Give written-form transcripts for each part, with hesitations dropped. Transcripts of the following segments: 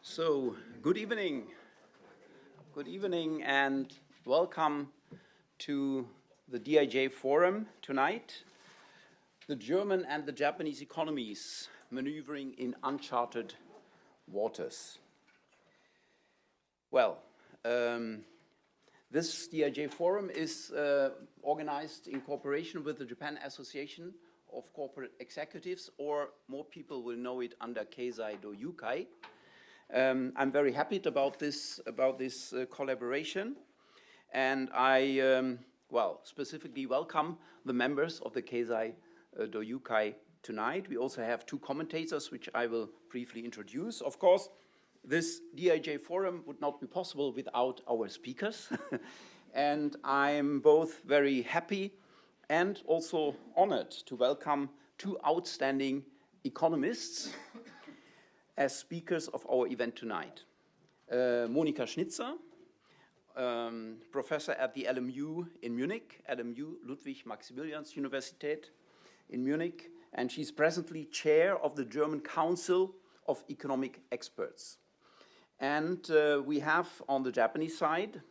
So, good evening. Good evening and welcome to the DIJ forum tonight. The German and the Japanese economies maneuvering in uncharted waters. Well, this DIJ forum is organized in cooperation with the Japan Association of Corporate Executives, or more people will know it under Keizai Doyukai. I'm very happy about this collaboration, and I specifically welcome the members of the Keizai Doyukai tonight. We also have two commentators, which I will briefly introduce. Of course, this DIJ forum would not be possible without our speakers, and I'm both very happy and also honored to welcome two outstanding economists as speakers of our event tonight. Monika Schnitzer, professor at the LMU in Munich, LMU Ludwig-Maximilians-Universität in Munich, and she's presently chair of the German Council of Economic Experts. And we have on the Japanese side,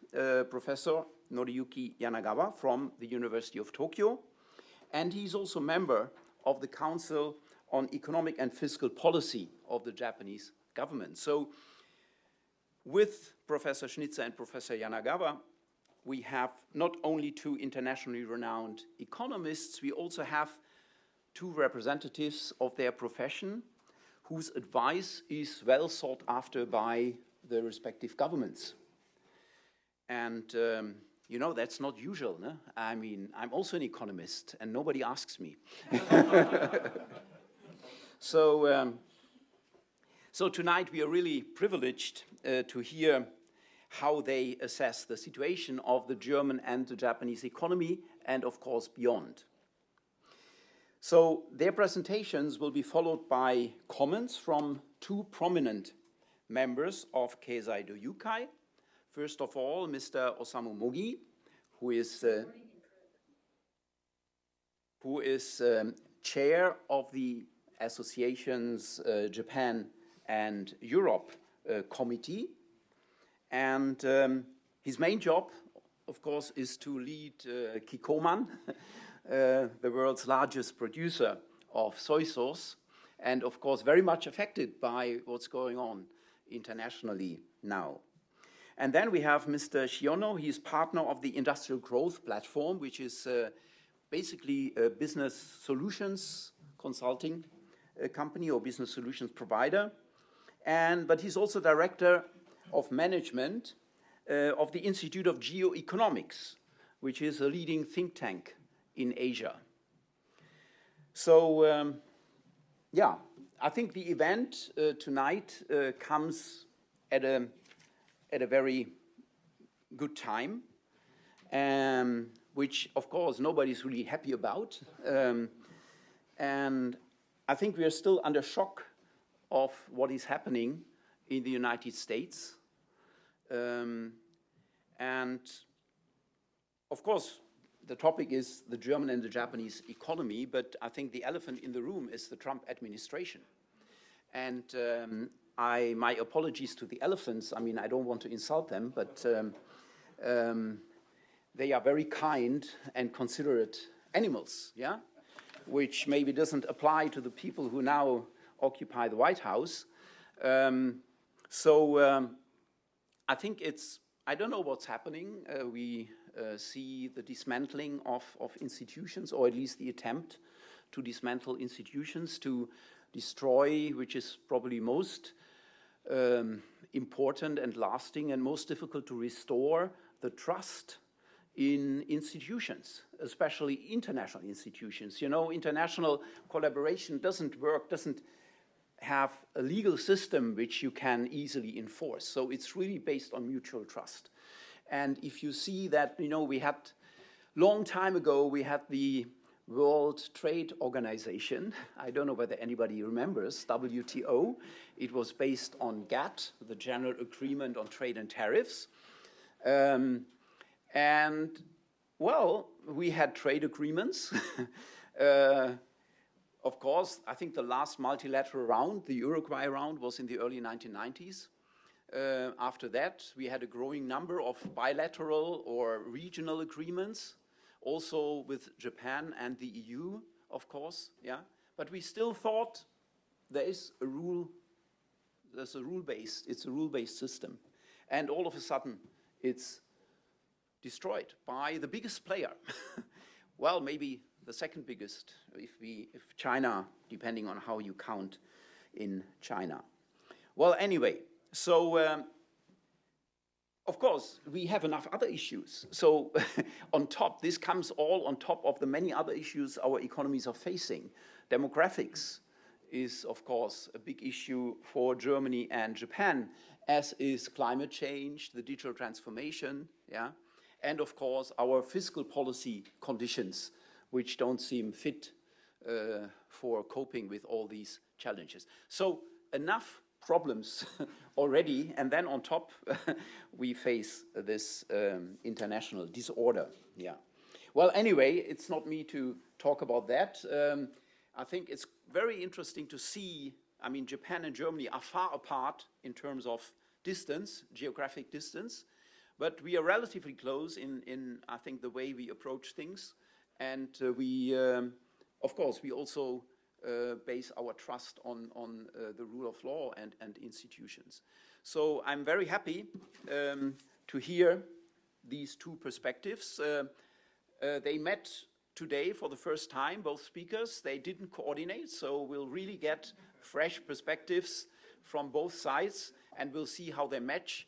Professor Noriyuki Yanagawa from the University of Tokyo, and he's also member of the Council on Economic and Fiscal Policy of the Japanese government. So with Professor Schnitzer and Professor Yanagawa, we have not only two internationally renowned economists, we also have two representatives of their profession whose advice is well sought after by the respective governments. And you know, that's not usual, no? I mean, I'm also an economist and nobody asks me. So tonight we are really privileged to hear how they assess the situation of the German and the Japanese economy, and of course beyond. So their presentations will be followed by comments from two prominent members of Keizai Doyukai. First of all, Mr. Osamu Mogi, who is chair of the Association's Japan and Europe committee, and his main job, of course, is to lead Kikkoman, the world's largest producer of soy sauce, and of course very much affected by what's going on internationally now. And then we have Mr. Shiono. He is partner of the Industrial Growth Platform, which is basically a business solutions consulting company or business solutions provider. But he's also director of management of the Institute of Geoeconomics, which is a leading think tank in Asia. So, yeah, I think the event tonight comes at a very good time, which, of course, nobody's really happy about. And I think we are still under shock of what is happening in the United States. And, of course, the topic is the German and the Japanese economy, but I think the elephant in the room is the Trump administration. And my apologies to the elephants. I mean, I don't want to insult them, but they are very kind and considerate animals, yeah? Which maybe doesn't apply to the people who now occupy the White House. I think I don't know what's happening. We see the dismantling of institutions, or at least the attempt to dismantle institutions, to destroy, which is probably most important and lasting and most difficult to restore, the trust in institutions, especially international institutions. You know, international collaboration doesn't work, doesn't have a legal system which you can easily enforce. So it's really based on mutual trust. And if you see that, you know, we had, long time ago, we had the World Trade Organization. I don't know whether anybody remembers, WTO. It was based on GATT, the General Agreement on Trade and Tariffs. And, well, we had trade agreements of course, I think the last multilateral round, the Uruguay round, was in the early 1990s. After that, we had a growing number of bilateral or regional agreements, also with Japan and the EU, of course, yeah. But we still thought there's a rule-based system. And all of a sudden, it's destroyed by the biggest player. Well, maybe the second biggest, if China, depending on how you count in China. Well, anyway, so of course, we have enough other issues. So on top, this comes all on top of the many other issues our economies are facing. Demographics is, of course, a big issue for Germany and Japan, as is climate change, the digital transformation, yeah, and of course, our fiscal policy conditions, which don't seem fit for coping with all these challenges. So enough problems already, and then on top, we face this international disorder, yeah. Well, anyway, it's not me to talk about that. I think it's very interesting to see, I mean, Japan and Germany are far apart in terms of distance, geographic distance, but we are relatively close in I think, the way we approach things. And of course, we also base our trust on the rule of law and institutions. So I'm very happy to hear these two perspectives. They met today for the first time, both speakers. They didn't coordinate, so we'll really get fresh perspectives from both sides, and we'll see how they match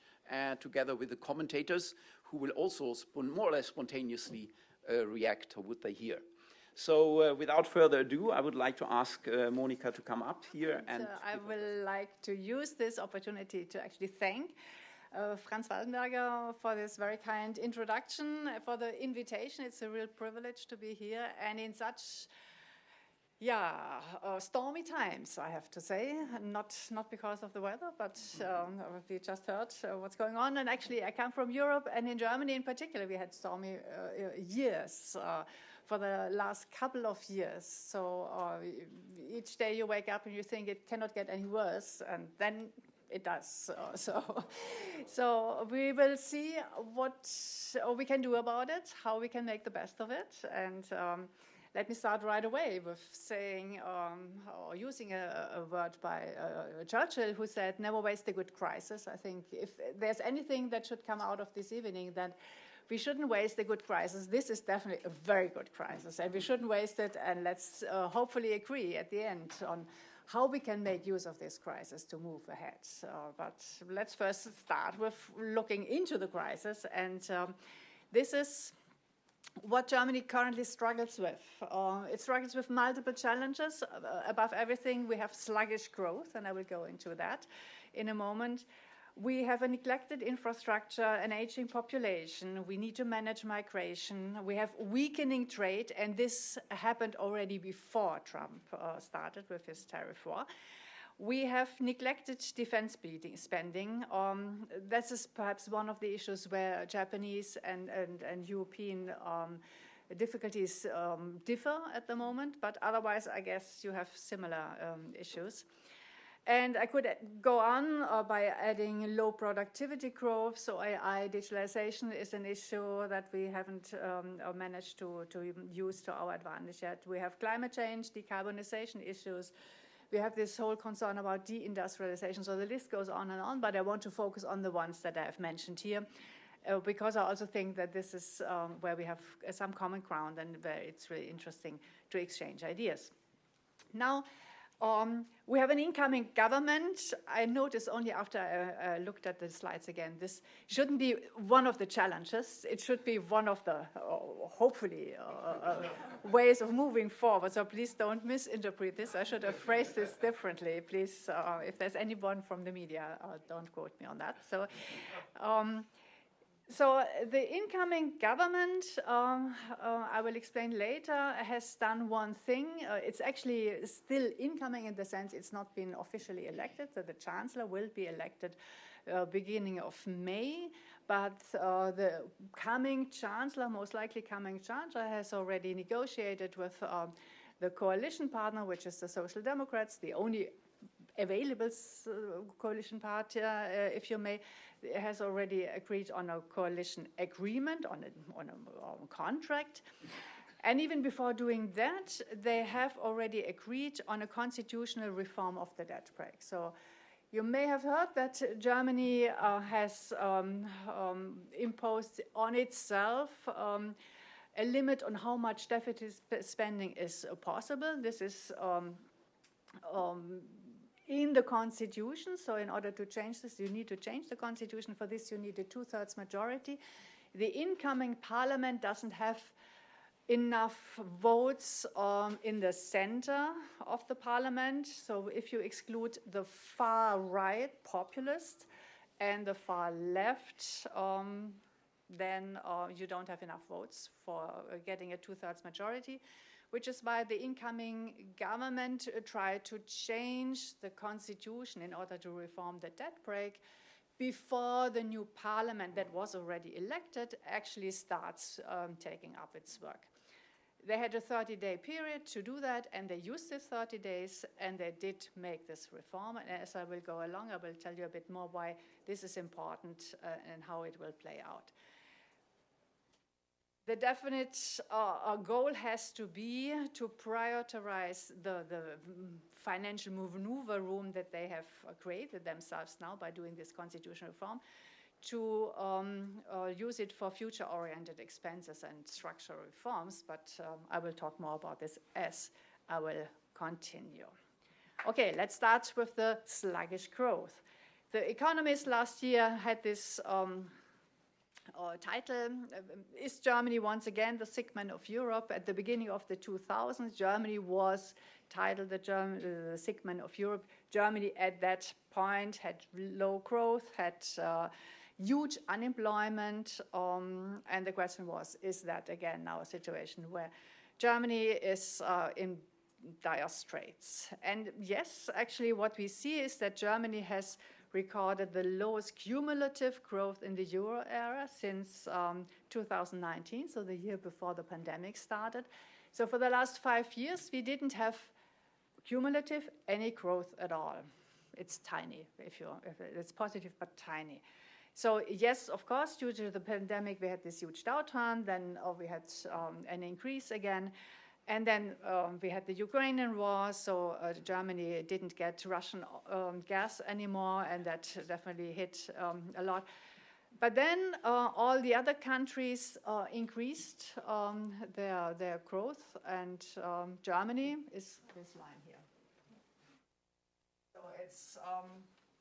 together with the commentators, who will also more or less spontaneously react to what they hear. So without further ado, I would like to ask Monika to come up here. And I will like to use this opportunity to actually thank Franz Waldenberger for this very kind introduction, for the invitation. It's a real privilege to be here, and in such stormy times, I have to say, not because of the weather, but we just heard what's going on. And actually, I come from Europe, and in Germany in particular, we had stormy years for the last couple of years. So each day you wake up and you think it cannot get any worse, and then it does. So we will see what we can do about it, how we can make the best of it. And let me start right away with saying, or using a word by Churchill, who said, "Never waste a good crisis." I think if there's anything that should come out of this evening, then we shouldn't waste a good crisis. This is definitely a very good crisis, and we shouldn't waste it. And let's hopefully agree at the end on how we can make use of this crisis to move ahead. But let's first start with looking into the crisis, and this is what Germany currently struggles with. It struggles with multiple challenges. Above everything, we have sluggish growth, and I will go into that in a moment. We have a neglected infrastructure, an aging population. We need to manage migration. We have weakening trade, and this happened already before Trump started with his tariff war. We have neglected defense spending. This is perhaps one of the issues where Japanese and European difficulties differ at the moment, but otherwise, I guess you have similar issues. And I could go on by adding low productivity growth. So AI digitalization is an issue that we haven't managed to use to our advantage yet. We have climate change, decarbonization issues. We have this whole concern about deindustrialization. So the list goes on, but I want to focus on the ones that I have mentioned here, because I also think that this is where we have some common ground and where it's really interesting to exchange ideas. Now, we have an incoming government. I noticed only after I looked at the slides again, this shouldn't be one of the challenges. It should be one of the, hopefully, ways of moving forward. So please don't misinterpret this. I should have phrased this differently. Please, if there's anyone from the media, don't quote me on that. So the incoming government, I will explain later, has done one thing. It's actually still incoming in the sense it's not been officially elected. So the chancellor will be elected beginning of May, but the coming chancellor, most likely coming chancellor, has already negotiated with The coalition partner, which is the Social Democrats, the only available coalition party, if you may, has already agreed on a coalition agreement, on a contract. And even before doing that, they have already agreed on a constitutional reform of the debt brake. So you may have heard that Germany has imposed on itself a limit on how much deficit spending is possible. This is in the constitution, so in order to change this, you need to change the constitution. For this, you need a 2/3 majority. The incoming parliament doesn't have enough votes in the center of the parliament. So if you exclude the far right populist and the far left, then you don't have enough votes for getting a 2/3 majority, which is why the incoming government tried to change the constitution in order to reform the debt brake before the new parliament that was already elected actually starts taking up its work. They had a 30-day period to do that, and they used the 30 days, and they did make this reform. And as I will go along, I will tell you a bit more why this is important and how it will play out. The definite goal has to be to prioritize the financial maneuver room that they have created themselves now by doing this constitutional reform, to use it for future-oriented expenses and structural reforms, but I will talk more about this as I will continue. Okay, let's start with the sluggish growth. The Economies last year had this title, Is Germany Once Again the Sick Man of Europe? At the beginning of the 2000s, Germany was titled the Sick Man of Europe. Germany at that point had low growth, had huge unemployment, and the question was, is that again now a situation where Germany is in dire straits? And yes, actually what we see is that Germany has recorded the lowest cumulative growth in the euro area since 2019, so the year before the pandemic started. So for the last 5 years, we didn't have cumulative any growth at all. It's tiny, if it's positive, but tiny. So yes, of course, due to the pandemic, we had this huge downturn, then we had an increase again. And then we had the Ukrainian war, so Germany didn't get Russian gas anymore, and that definitely hit a lot. But then all the other countries increased their growth, and Germany is this line here. So it's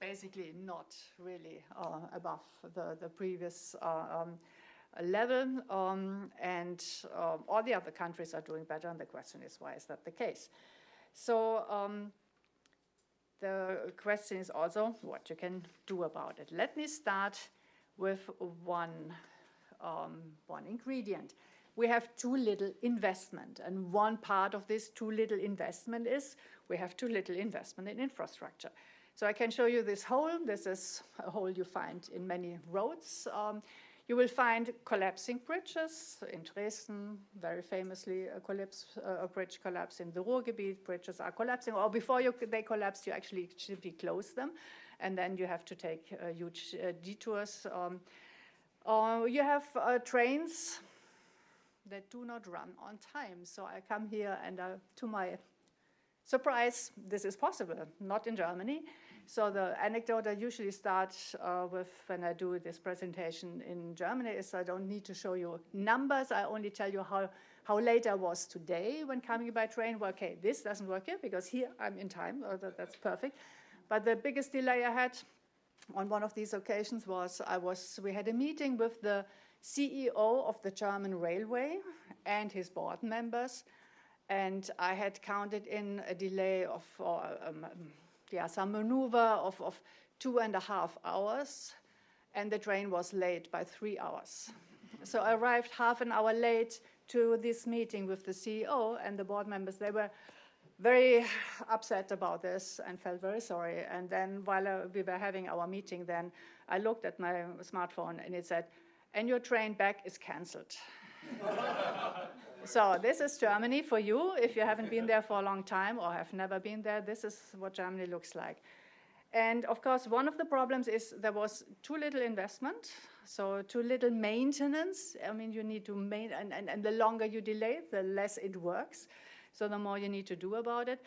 basically not really above the previous level, and all the other countries are doing better, and the question is, why is that the case? So the question is also what you can do about it. Let me start with one ingredient. We have too little investment, and one part of this too little investment is we have too little investment in infrastructure. So I can show you this hole. This is a hole you find in many roads. You will find collapsing bridges. In Dresden, very famously, a bridge collapsed. In the Ruhrgebiet, bridges are collapsing. Or before they collapse, you actually simply close them, and then you have to take huge detours. You have trains that do not run on time. So I come here, and to my surprise, this is possible, not in Germany. So the anecdote I usually start with when I do this presentation in Germany is I don't need to show you numbers. I only tell you how late I was today when coming by train. Well, okay, this doesn't work here because here I'm in time. That's perfect. But the biggest delay I had on one of these occasions was we had a meeting with the CEO of the German railway and his board members, and I had counted in a delay of some maneuver of 2.5 hours, and the train was late by 3 hours. So I arrived half an hour late to this meeting with the CEO and the board members. They were very upset about this and felt very sorry. And then while we were having our meeting, then I looked at my smartphone and it said, "And your train back is cancelled." So this is Germany for you. If you haven't been there for a long time or have never been there, this is what Germany looks like. And of course, one of the problems is there was too little investment, so too little maintenance. I mean, you need to and the longer you delay, the less it works. So the more you need to do about it.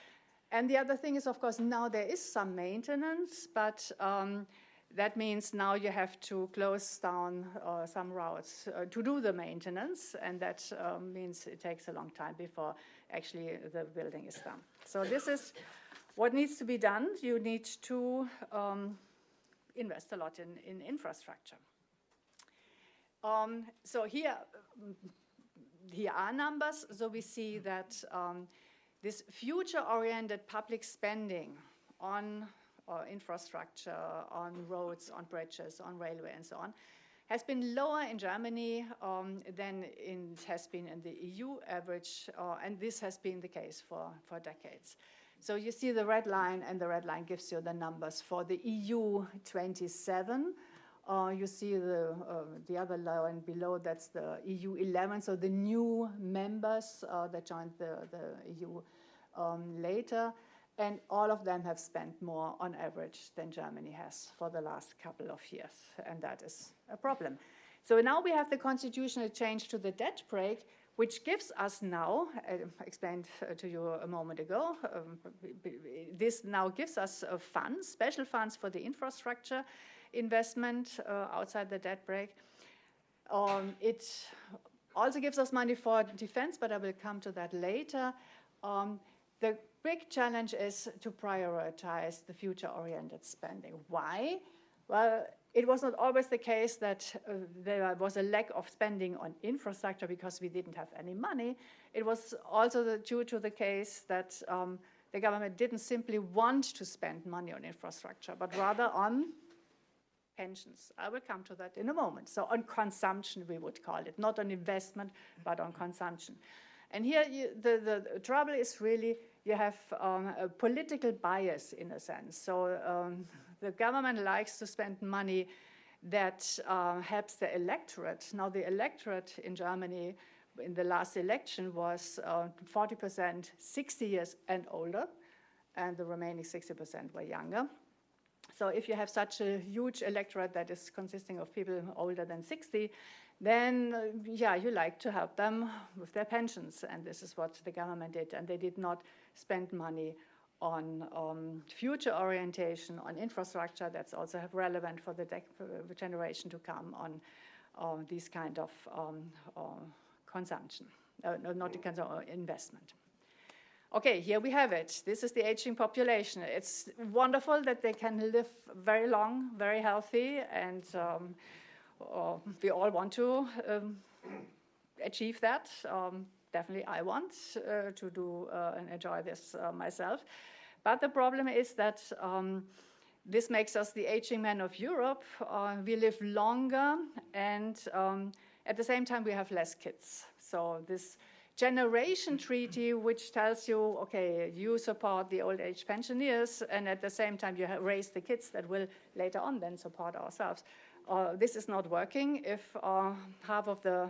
And the other thing is, of course, now there is some maintenance, but that means now you have to close down some routes to do the maintenance, and that means it takes a long time before actually the building is done. So this is what needs to be done. You need to invest a lot in infrastructure. So here are numbers. So we see that this future-oriented public spending on infrastructure, on roads, on bridges, on railway, and so on, has been lower in Germany than it has been in the EU average, and this has been the case for decades. So you see the red line, and the red line gives you the numbers for the EU 27. You see the other line below, that's the EU 11, so the new members that joined the EU later. And all of them have spent more on average than Germany has for the last couple of years, and that is a problem. So now we have the constitutional change to the debt brake, which gives us now, I explained to you a moment ago, this now gives us funds, special funds for the infrastructure investment outside the debt brake. It also gives us money for defense, but I will come to that later. The big challenge is to prioritize the future-oriented spending. Why? Well, it was not always the case that there was a lack of spending on infrastructure because we didn't have any money. It was also due to the case that the government didn't simply want to spend money on infrastructure, but rather on pensions. I will come to that in a moment. So on consumption, we would call it, not on investment, but on consumption. And here the trouble is really you have a political bias in a sense. So the government likes to spend money that helps the electorate. Now the electorate in Germany in the last election was 40% 60 years and older, and the remaining 60% were younger. So if you have such a huge electorate that is consisting of people older than 60, then, yeah, you like to help them with their pensions. And this is what the government did. And they did not spend money on future orientation, on infrastructure. That's also relevant for the generation to come on these kind of consumption, not the kind of investment. Okay, here we have it. This is the aging population. It's wonderful that they can live very long, very healthy, and we all want to achieve that. Definitely I want to do and enjoy this myself. But the problem is that this makes us the aging men of Europe. We live longer, and at the same time we have less kids. So this generation treaty, which tells you, okay, you support the old age pensioners, and at the same time you raise the kids that will later on then support ourselves. This is not working if half of the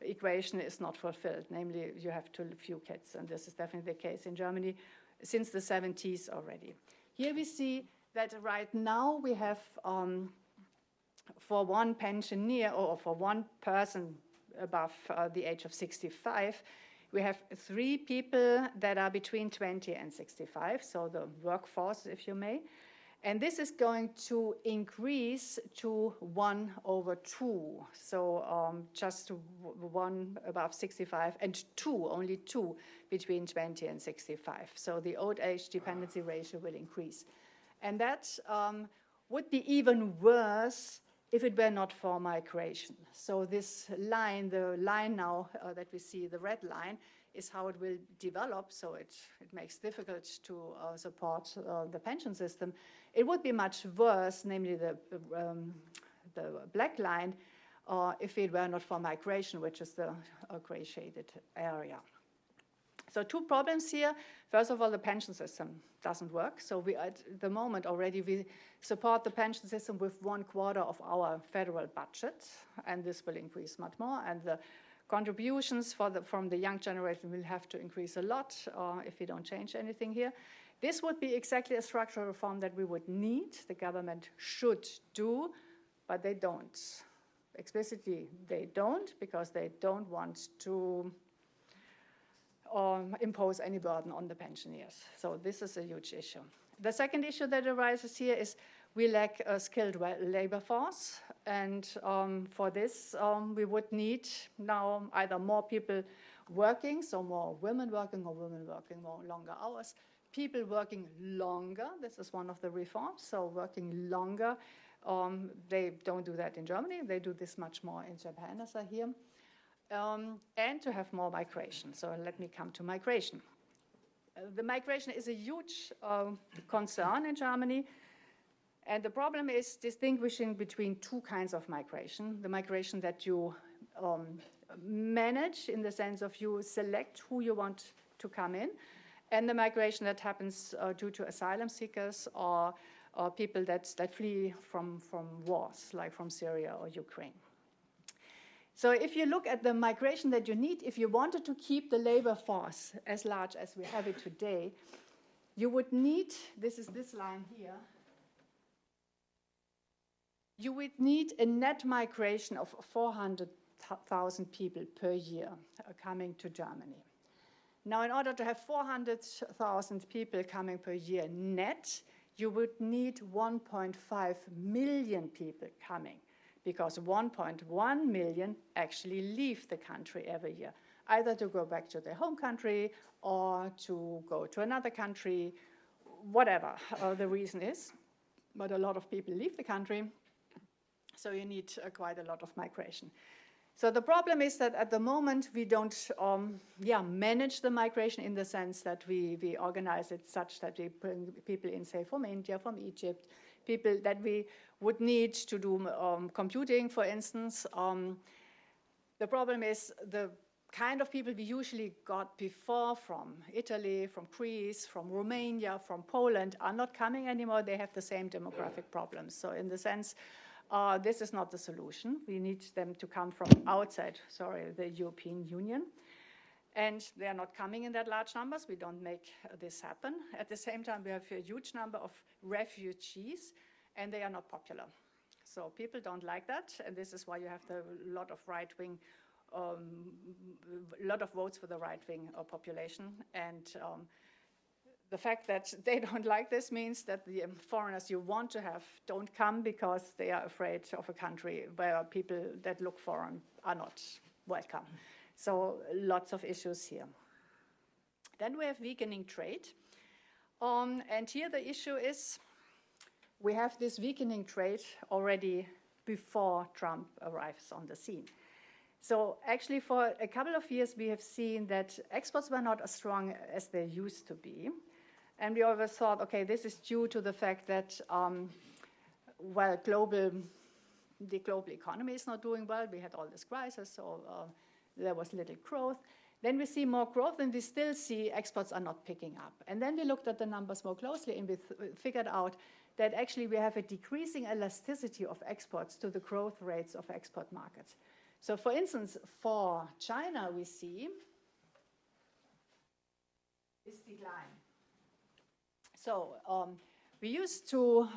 equation is not fulfilled, namely you have too few kids, and this is definitely the case in Germany since the 70s already. Here we see that right now we have, for one pensioner or for one person above the age of 65, we have 3 people that are between 20 and 65, so the workforce, if you may. And this is going to increase to 1/2. So just 1 above 65 and 2, only 2 between 20 and 65. So the old age dependency ratio will increase. And that would be even worse if it were not for migration. So this line, the line now that we see, the red line, is how it will develop, so it makes it difficult to support the pension system. It would be much worse, namely the black line, if it were not for migration, which is the gray shaded area. So 2 problems here. First of all, the pension system doesn't work. So we, at the moment already, we support the pension system with 1/4 of our federal budget, and this will increase much more. And the contributions from the young generation will have to increase a lot if we don't change anything here. This would be exactly a structural reform that we would need, the government should do, but they don't. Explicitly, they don't, because they don't want to impose any burden on the pensioners. So this is a huge issue. The second issue that arises here is we lack a skilled labor force, and for this we would need now either more people working, so more women working or women working more longer hours, people working longer, this is one of the reforms, so working longer. They don't do that in Germany, they do this much more in Japan, as I hear. And to have more migration. So let me come to migration. The migration is a huge concern in Germany. And the problem is distinguishing between two kinds of migration. The migration that you manage in the sense of you select who you want to come in, and the migration that happens due to asylum seekers or people that flee from wars, like from Syria or Ukraine. So if you look at the migration that you need, if you wanted to keep the labor force as large as we have it today, you would need, this is this line here, you would need a net migration of 400,000 people per year coming to Germany. Now, in order to have 400,000 people coming per year net, you would need 1.5 million people coming, because 1.1 million actually leave the country every year, either to go back to their home country or to go to another country, whatever the reason is. But a lot of people leave the country, so you need quite a lot of migration. So the problem is that at the moment we don't manage the migration in the sense that we organize it such that we bring people in, say, from India, from Egypt, people that we would need to do computing, for instance. The problem is the kind of people we usually got before from Italy, from Greece, from Romania, from Poland are not coming anymore. They have the same demographic problems. So in the sense, this is not the solution. We need them to come from outside, the European Union. And they are not coming in that large numbers. We don't make this happen. At the same time, we have a huge number of refugees, and they are not popular. So people don't like that, and this is why you have a lot of right-wing, lot of votes for the right-wing population. And the fact that they don't like this means that the foreigners you want to have don't come because they are afraid of a country where people that look foreign are not welcome. So lots of issues here. Then we have weakening trade. And here the issue is we have this weakening trade already before Trump arrives on the scene. So actually for a couple of years we have seen that exports were not as strong as they used to be. And we always thought, okay, this is due to the fact that, the global economy is not doing well. We had all this crisis, so there was little growth. Then we see more growth, and we still see exports are not picking up. And then we looked at the numbers more closely, and we figured out that actually we have a decreasing elasticity of exports to the growth rates of export markets. So for instance, for China, we see this decline. So we used to,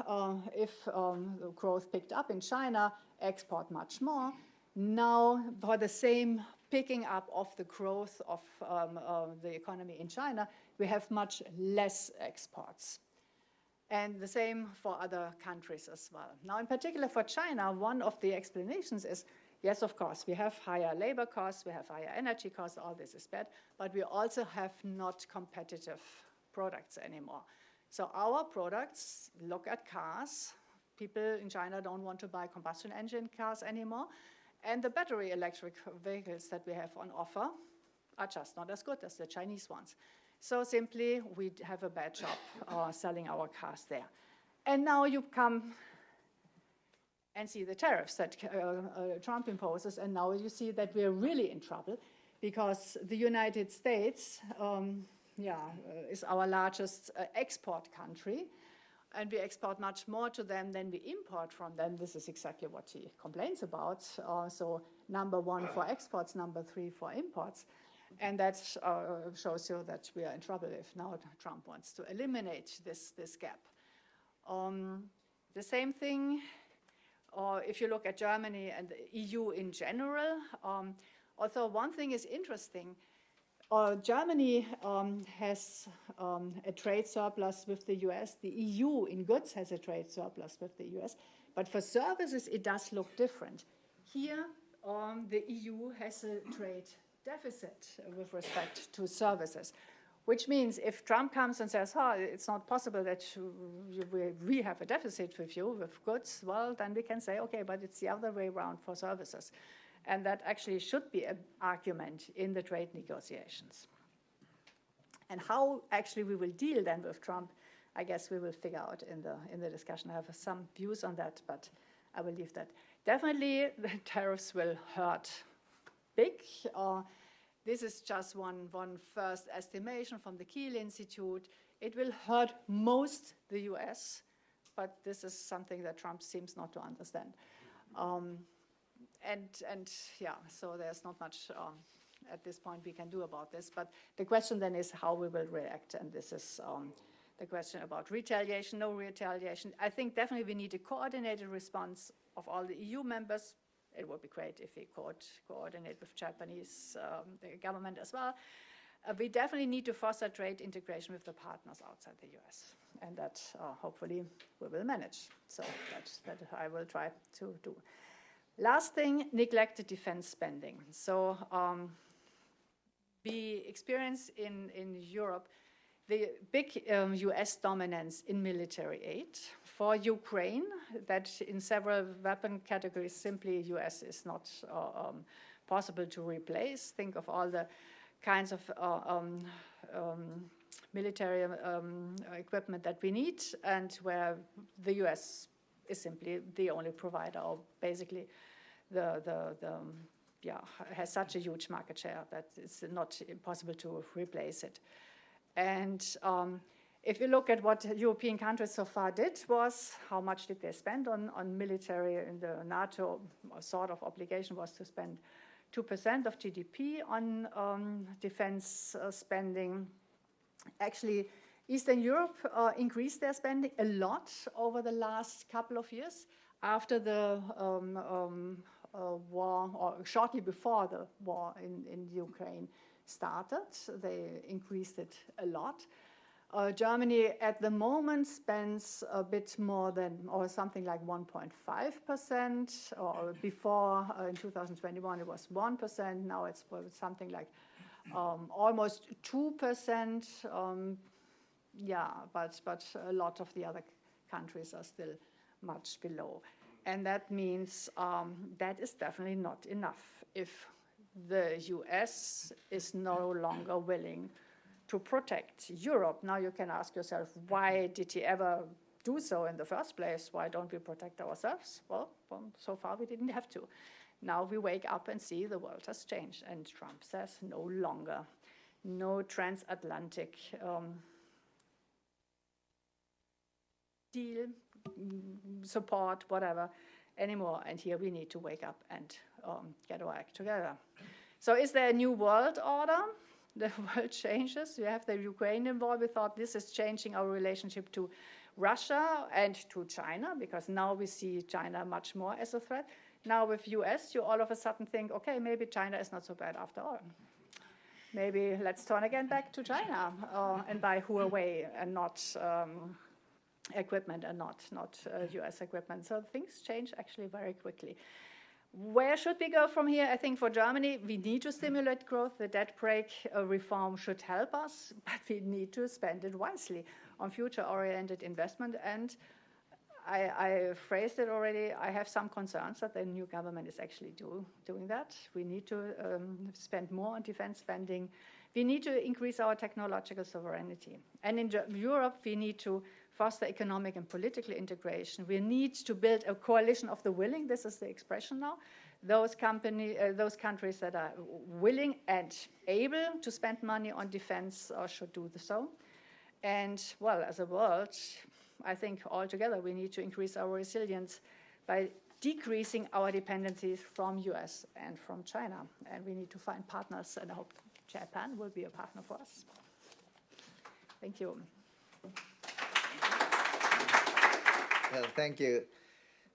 if the growth picked up in China, export much more. Now, for the same picking up of the growth of the economy in China, we have much less exports. And the same for other countries as well. Now, in particular for China, one of the explanations is, yes, of course, we have higher labor costs, we have higher energy costs, all this is bad, but we also have not competitive products anymore. So our products, look at cars. People in China don't want to buy combustion engine cars anymore. And the battery electric vehicles that we have on offer are just not as good as the Chinese ones. So simply, we have a bad job selling our cars there. And now you come and see the tariffs that Trump imposes, and now you see that we're really in trouble because the United States is our largest export country. and we export much more to them than we import from them. This is exactly what he complains about. So number 1 for exports, number 3 for imports. And that shows you that we are in trouble if now Trump wants to eliminate this gap. The same thing, if you look at Germany and the EU in general, although one thing is interesting, Germany has a trade surplus with the US. The EU in goods has a trade surplus with the US. But for services, it does look different. Here, the EU has a trade deficit with respect to services, which means if Trump comes and says, it's not possible that we have a deficit with you, with goods, well, then we can say, okay, but it's the other way around for services. And that actually should be an argument in the trade negotiations. And how actually we will deal then with Trump, I guess we will figure out in the discussion. I have some views on that, but I will leave that. Definitely the tariffs will hurt big. This is just one first estimation from the Kiel Institute. It will hurt most the US, but this is something that Trump seems not to understand. And yeah, so there's not much at this point we can do about this. But the question then is how we will react, and this is the question about retaliation, no retaliation. I think definitely we need a coordinated response of all the EU members. It would be great if we could coordinate with Japanese government as well. We definitely need to foster trade integration with the partners outside the US, and that hopefully we will manage. So that I will try to do. Last thing, neglected defense spending. So we experience in Europe the big US dominance in military aid. For Ukraine, that in several weapon categories, simply US is not possible to replace. Think of all the kinds of military equipment that we need, and where the US is simply the only provider, or basically has such a huge market share that it's not possible to replace it. And if you look at what European countries so far did, was how much did they spend on military, and the NATO sort of obligation was to spend 2% of GDP on defense spending. Actually, Eastern Europe increased their spending a lot over the last couple of years after the war, or shortly before the war in Ukraine started. They increased it a lot. Germany at the moment spends a bit more than, or something like 1.5%, or before in 2021 it was 1%, now it's something like almost 2%. Yeah, but a lot of the other countries are still much below. And that means that is definitely not enough if the US is no longer willing to protect Europe. Now you can ask yourself, why did he ever do so in the first place? Why don't we protect ourselves? Well, so far we didn't have to. Now we wake up and see the world has changed, and Trump says no longer, no transatlantic deal, support, whatever, anymore. And here we need to wake up and get our act together. So is there a new world order? The world changes. You have the Ukrainian war. We thought this is changing our relationship to Russia and to China, because now we see China much more as a threat. Now with US, you all of a sudden think, okay, maybe China is not so bad after all. Maybe let's turn again back to China and buy Huawei and not equipment, and not US equipment. So things change actually very quickly. Where should we go from here? I think for Germany, we need to stimulate growth. The debt brake reform should help us, but we need to spend it wisely on future-oriented investment. And I phrased it already. I have some concerns that the new government is actually doing that. We need to spend more on defense spending. We need to increase our technological sovereignty. And in Europe, we need to foster economic and political integration. We need to build a coalition of the willing. This is the expression now. Those countries that are willing and able to spend money on defense should do so. And, well, as a world, I think altogether we need to increase our resilience by decreasing our dependencies from US and from China. And we need to find partners, and I hope Japan will be a partner for us. Thank you. Well, thank you.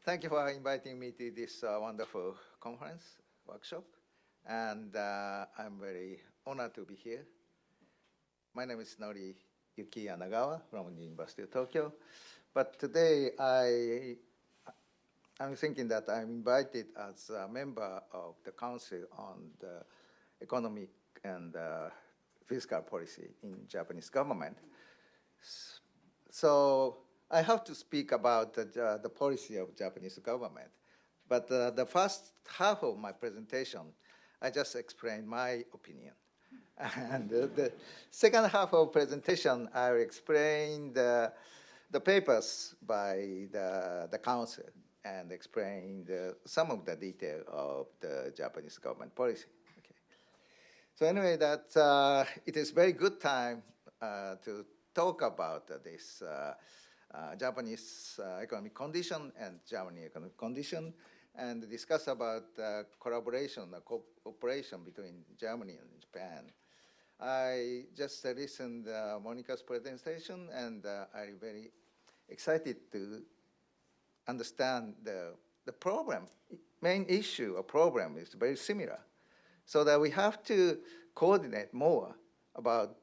Thank you for inviting me to this wonderful conference, workshop. And I'm very honored to be here. My name is Noriyuki Yanagawa from the University of Tokyo. But today I'm thinking that I'm invited as a member of the Council on the Economic and Fiscal Policy in Japanese government. So I have to speak about the policy of Japanese government. But the first half of my presentation, I just explained my opinion. And the second half of presentation, I will explain the papers by the council and explain some of the detail of the Japanese government policy. Okay. So anyway, that it is very good time to talk about this Japanese economic condition and Germany economic condition, and discuss about collaboration, cooperation between Germany and Japan. I just listened to Monika's presentation, and I'm very excited to understand the problem. Main issue or problem is very similar, so that we have to coordinate more about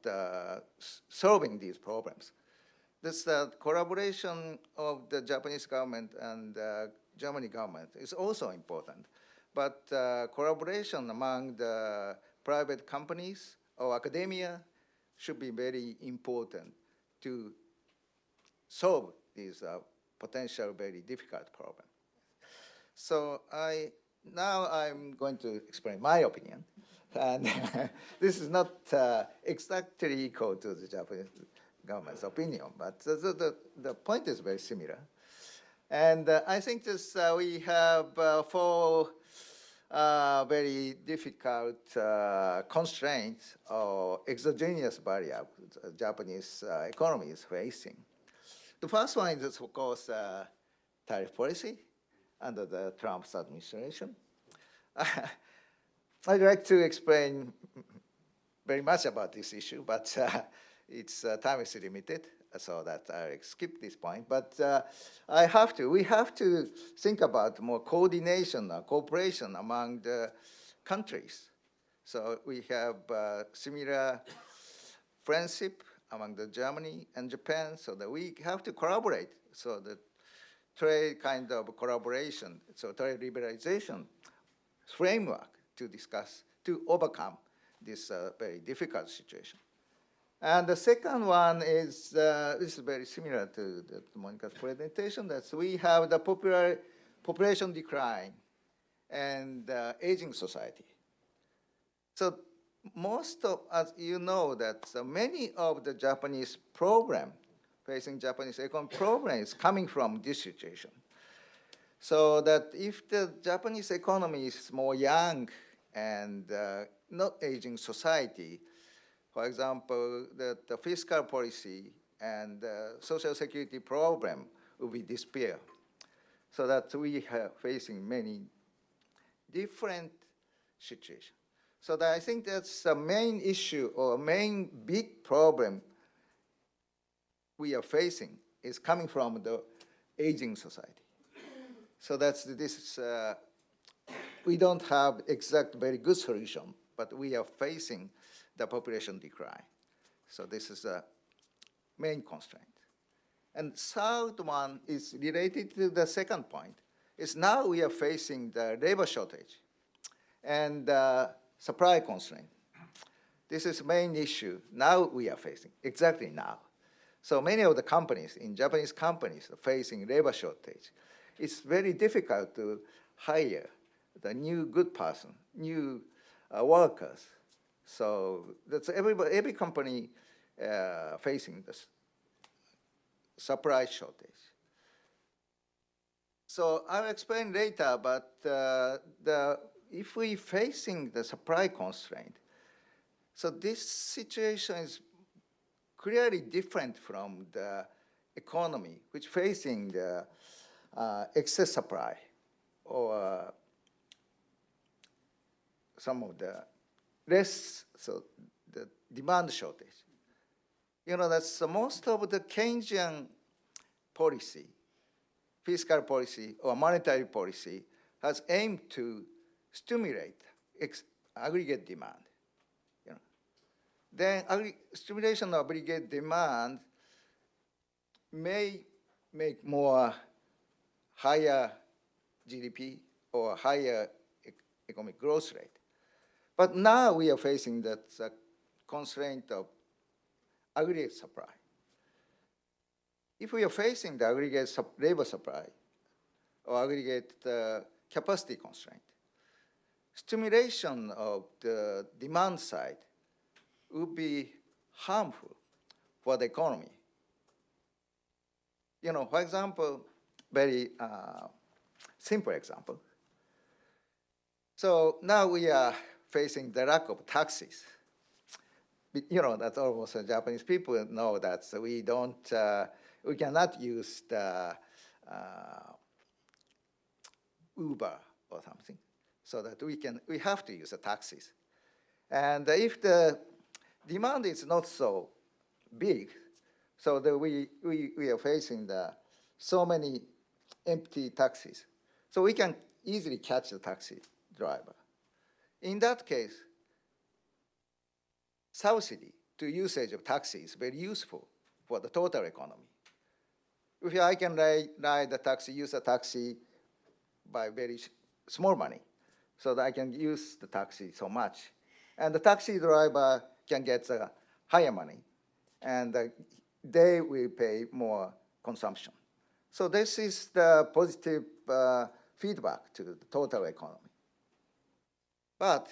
solving these problems. This collaboration of the Japanese government and Germany government is also important, but collaboration among the private companies or academia should be very important to solve these potential very difficult problems. So now I'm going to explain my opinion. And this is not exactly equal to the Japanese government's opinion, but the point is very similar. And I think this, we have four very difficult constraints or exogenous barriers Japanese economy is facing. The first one is, of course, tariff policy under the Trump administration. I'd like to explain very much about this issue, but its time is limited, so that I skip this point. But we have to think about more coordination or cooperation among the countries. So we have similar friendship among the Germany and Japan, so that we have to collaborate. So the trade kind of collaboration, so trade liberalization framework to discuss, to overcome this very difficult situation. And the second one is, this is very similar to Monika's presentation, that we have the population decline and aging society. So most of, as you know, that many of the Japanese program, facing Japanese economic problem is coming from this situation. So that if the Japanese economy is more young and not aging society, for example, the fiscal policy and social security program will be disappear. So that we are facing many different situations. So that I think that's the main issue or main big problem we are facing is coming from the aging society. So that's this. We don't have exact very good solution, but we are facing the population decline. So this is a main constraint. And third one is related to the second point. Is now we are facing the labor shortage and supply constraint. This is main issue now we are facing, exactly now. So many of the companies, in Japanese companies, are facing labor shortage. It's very difficult to hire the new good person, new workers. So that's every company facing this supply shortage. So I'll explain later, but if we facing the supply constraint, so this situation is clearly different from the economy which facing the excess supply or some of the less, so the demand shortage. You know, that's most of the Keynesian policy, fiscal policy or monetary policy has aimed to stimulate aggregate demand. You know. Then stimulation of aggregate demand may make more higher GDP or higher economic growth rate. But now we are facing that constraint of aggregate supply. If we are facing the aggregate labor supply or aggregate capacity constraint, stimulation of the demand side would be harmful for the economy. You know, for example, very simple example. So now we are facing the lack of taxis. You know, that's almost Japanese people know that, so we cannot use the Uber or something, so that we have to use the taxis. And if the demand is not so big, so that we are facing so many empty taxis. So we can easily catch the taxi driver. In that case, subsidy to usage of taxi is very useful for the total economy. If I can ride the taxi, use a taxi by very small money, so that I can use the taxi so much. And the taxi driver can get higher money, and they will pay more consumption. So this is the positive feedback to the total economy. But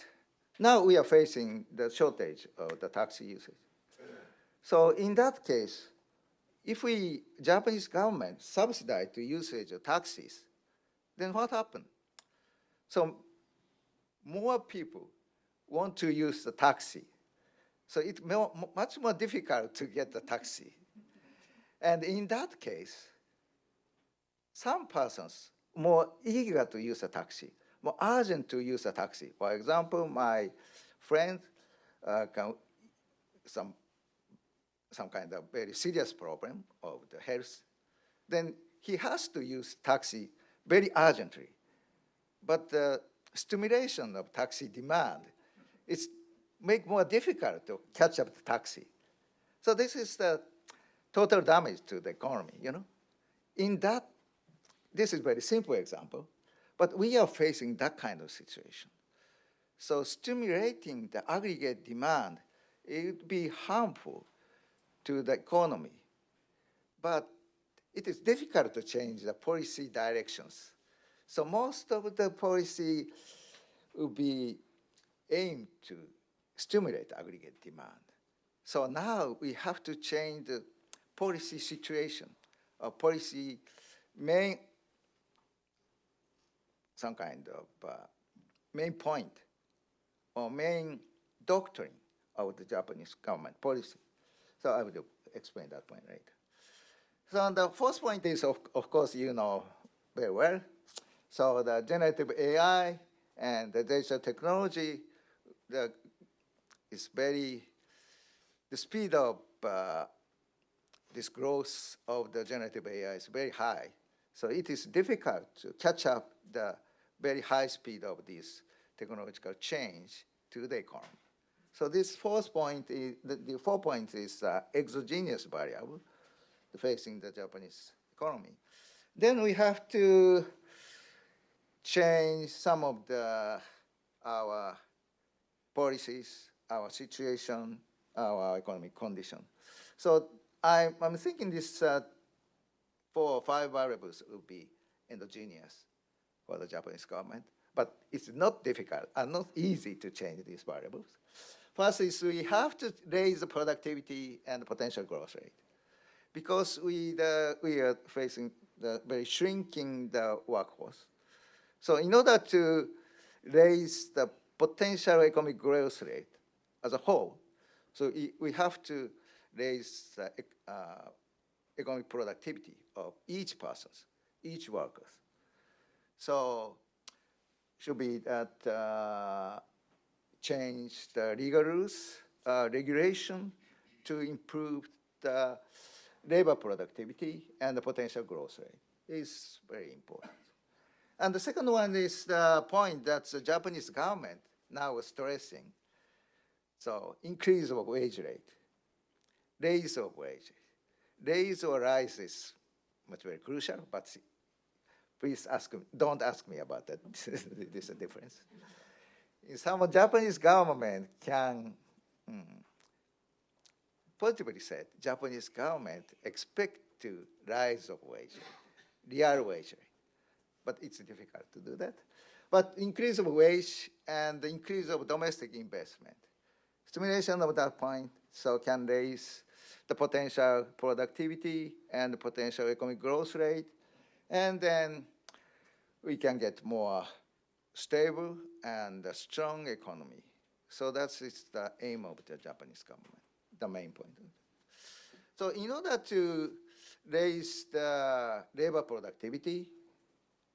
now we are facing the shortage of the taxi usage. So in that case, if Japanese government subsidize the usage of taxis, then what happened? So more people want to use the taxi. So it's much more difficult to get the taxi. And in that case, some persons more eager to use a taxi, more urgent to use a taxi. For example, my friend some kind of very serious problem of the health, then he has to use taxi very urgently. But the stimulation of taxi demand is make more difficult to catch up the taxi. So this is the total damage to the economy, you know. In that, this is a very simple example, but we are facing that kind of situation. So stimulating the aggregate demand, it would be harmful to the economy. But it is difficult to change the policy directions. So most of the policy will be aimed to stimulate aggregate demand. So now we have to change the policy situation, or policy some kind of main point or main doctrine of the Japanese government policy. So I will explain that point later. So the first point is, of course, you know very well. So the generative AI and the digital technology, the speed of this growth of the generative AI is very high. So it is difficult to catch up the very high speed of this technological change to the economy. So this fourth point is, the 4 points is exogenous variable facing the Japanese economy. Then we have to change some of our policies, our situation, our economic condition. So I'm thinking this 4 or 5 variables will be endogenous for the Japanese government, but it's not difficult and not easy to change these variables. First is we have to raise the productivity and potential growth rate, because we are facing the very shrinking the workforce. So in order to raise the potential economic growth rate as a whole, so we have to raise economic productivity of each person, each worker. So should be that change the legal rules, regulation to improve the labor productivity and the potential growth rate is very important. And the second one is the point that the Japanese government now is stressing. So increase of wage rate, raise of wage, raise or rise is much very crucial, but please don't ask me about that. There's a difference. Some Japanese government can, positively said, Japanese government expect to rise of wage, real wage rate, but it's difficult to do that. But increase of wage and the increase of domestic investment, stimulation of that point, so can raise the potential productivity and the potential economic growth rate, and then we can get more stable and a strong economy. So that's the aim of the Japanese government, the main point. So in order to raise the labor productivity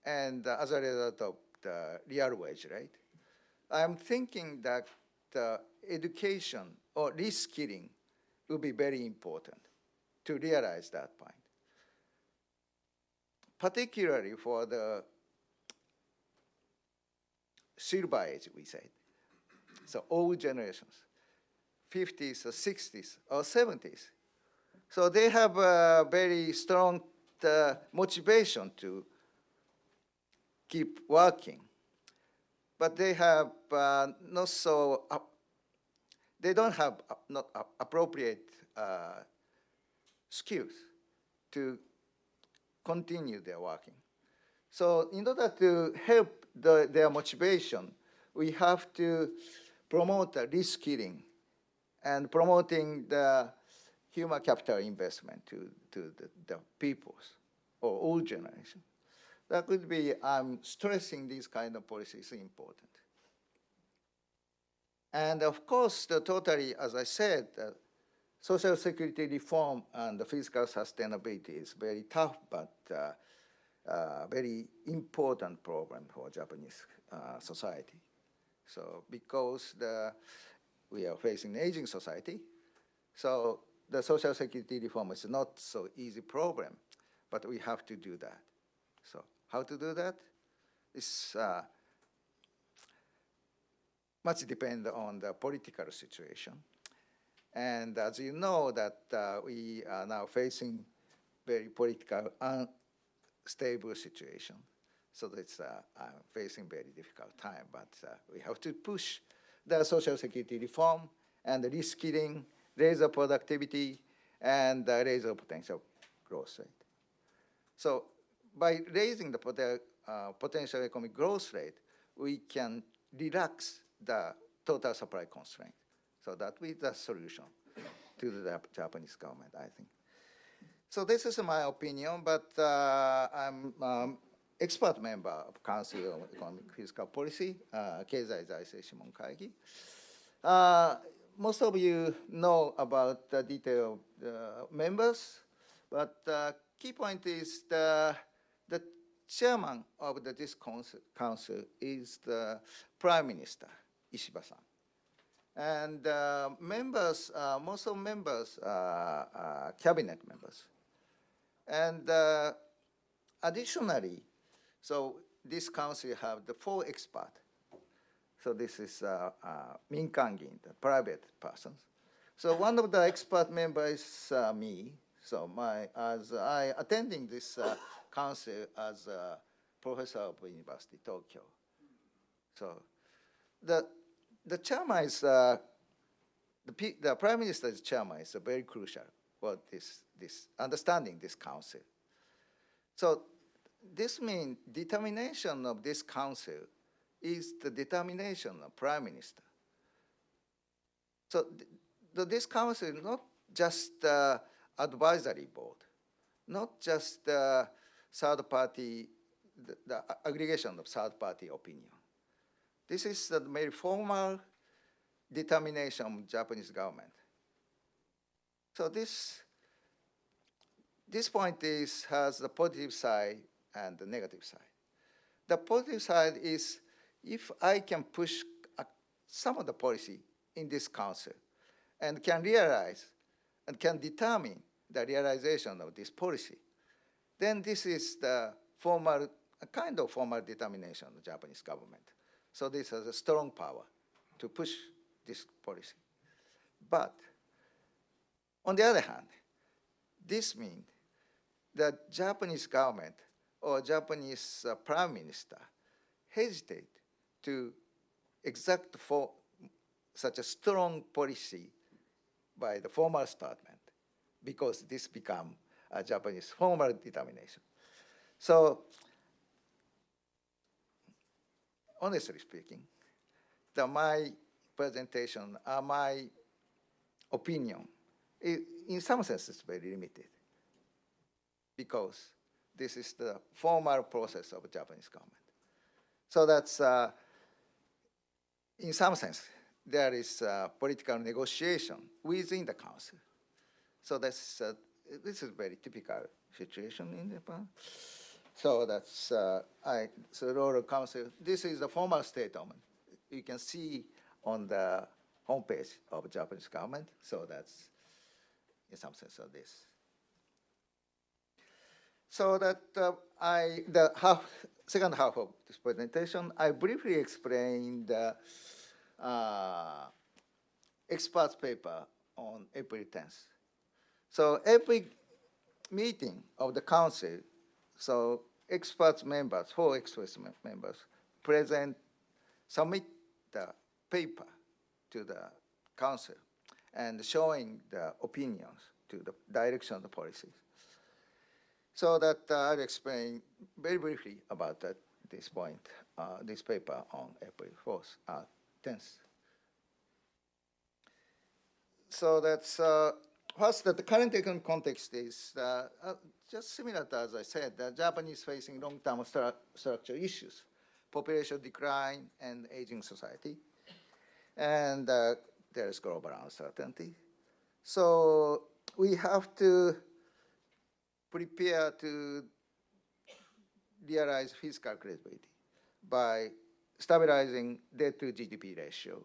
and as a result of the real wage rate, I'm thinking that education or reskilling will be very important to realize that point. Particularly for the silver age, we said. So all generations, 50s or 60s or 70s. So they have a very strong motivation to keep working. But they have not so, they don't have not appropriate skills to continue their working. So in order to help their motivation, we have to promote reskilling and promoting the human capital investment to the peoples or all generations. That could be, I'm stressing these kind of policies important. And of course, totally, as I said, social security reform and the fiscal sustainability is very tough, but very important problem for Japanese society. So because we are facing an aging society, so the social security reform is not so easy problem, but we have to do that. So how to do that? It's much depend on the political situation. And as you know that we are now facing very political unstable situation. So that's facing very difficult time, but we have to push the social security reform and the reskilling, raise the productivity, and raise the potential growth rate. So by raising the potential economic growth rate, we can relax the total supply constraint. So that will be the solution to the Japanese government, I think. So this is my opinion, but I'm expert member of Council of Economic Fiscal Policy, Keizai Zaisei Shimon Kaigi. Most of you know about the detail of the members, but key point is the chairman of this council is the Prime Minister, Ishiba-san. And members, most of members are cabinet members. And additionally, so this council have the 4 experts. So this is Minkangin, the private persons. So one of the expert members is me. So as I attending this council as a professor of University Tokyo. So the chairman is the prime minister's chairman is very crucial for this understanding this council. So this means determination of this council is the determination of prime minister. So this council is not just advisory board, not just third party, the aggregation of third party opinion. This is the very formal determination of Japanese government. So this this point has the positive side and the negative side. The positive side is if I can push some of the policy in this council and can realize and can determine the realization of this policy, then this is the formal, a kind of formal determination of the Japanese government. So this has a strong power to push this policy. But on the other hand, this means that Japanese government or Japanese prime minister hesitate to exact for such a strong policy by the formal statement, because this become a Japanese formal determination. So, honestly speaking, my presentation, my opinion, in some sense is very limited, because this is the formal process of Japanese government. So that's, in some sense, there is political negotiation within the council. So that's, this is a very typical situation in Japan. So that's, so the role of council. This is the formal statement. You can see on the homepage of Japanese government. So that's, in some sense, of this. So that second half of this presentation, I briefly explained the experts paper on April 10th. So every meeting of the council, so experts members, 4 experts members, submit the paper to the council and showing the opinions to the direction of the policies. So that I'll explain very briefly about this point, this paper on April 4th, 10th. So that's first, that the current economic context is just similar to, as I said, the Japanese facing long-term structural issues, population decline and aging society, and there is global uncertainty. So we have to prepare to realize fiscal credibility by stabilizing debt to GDP ratio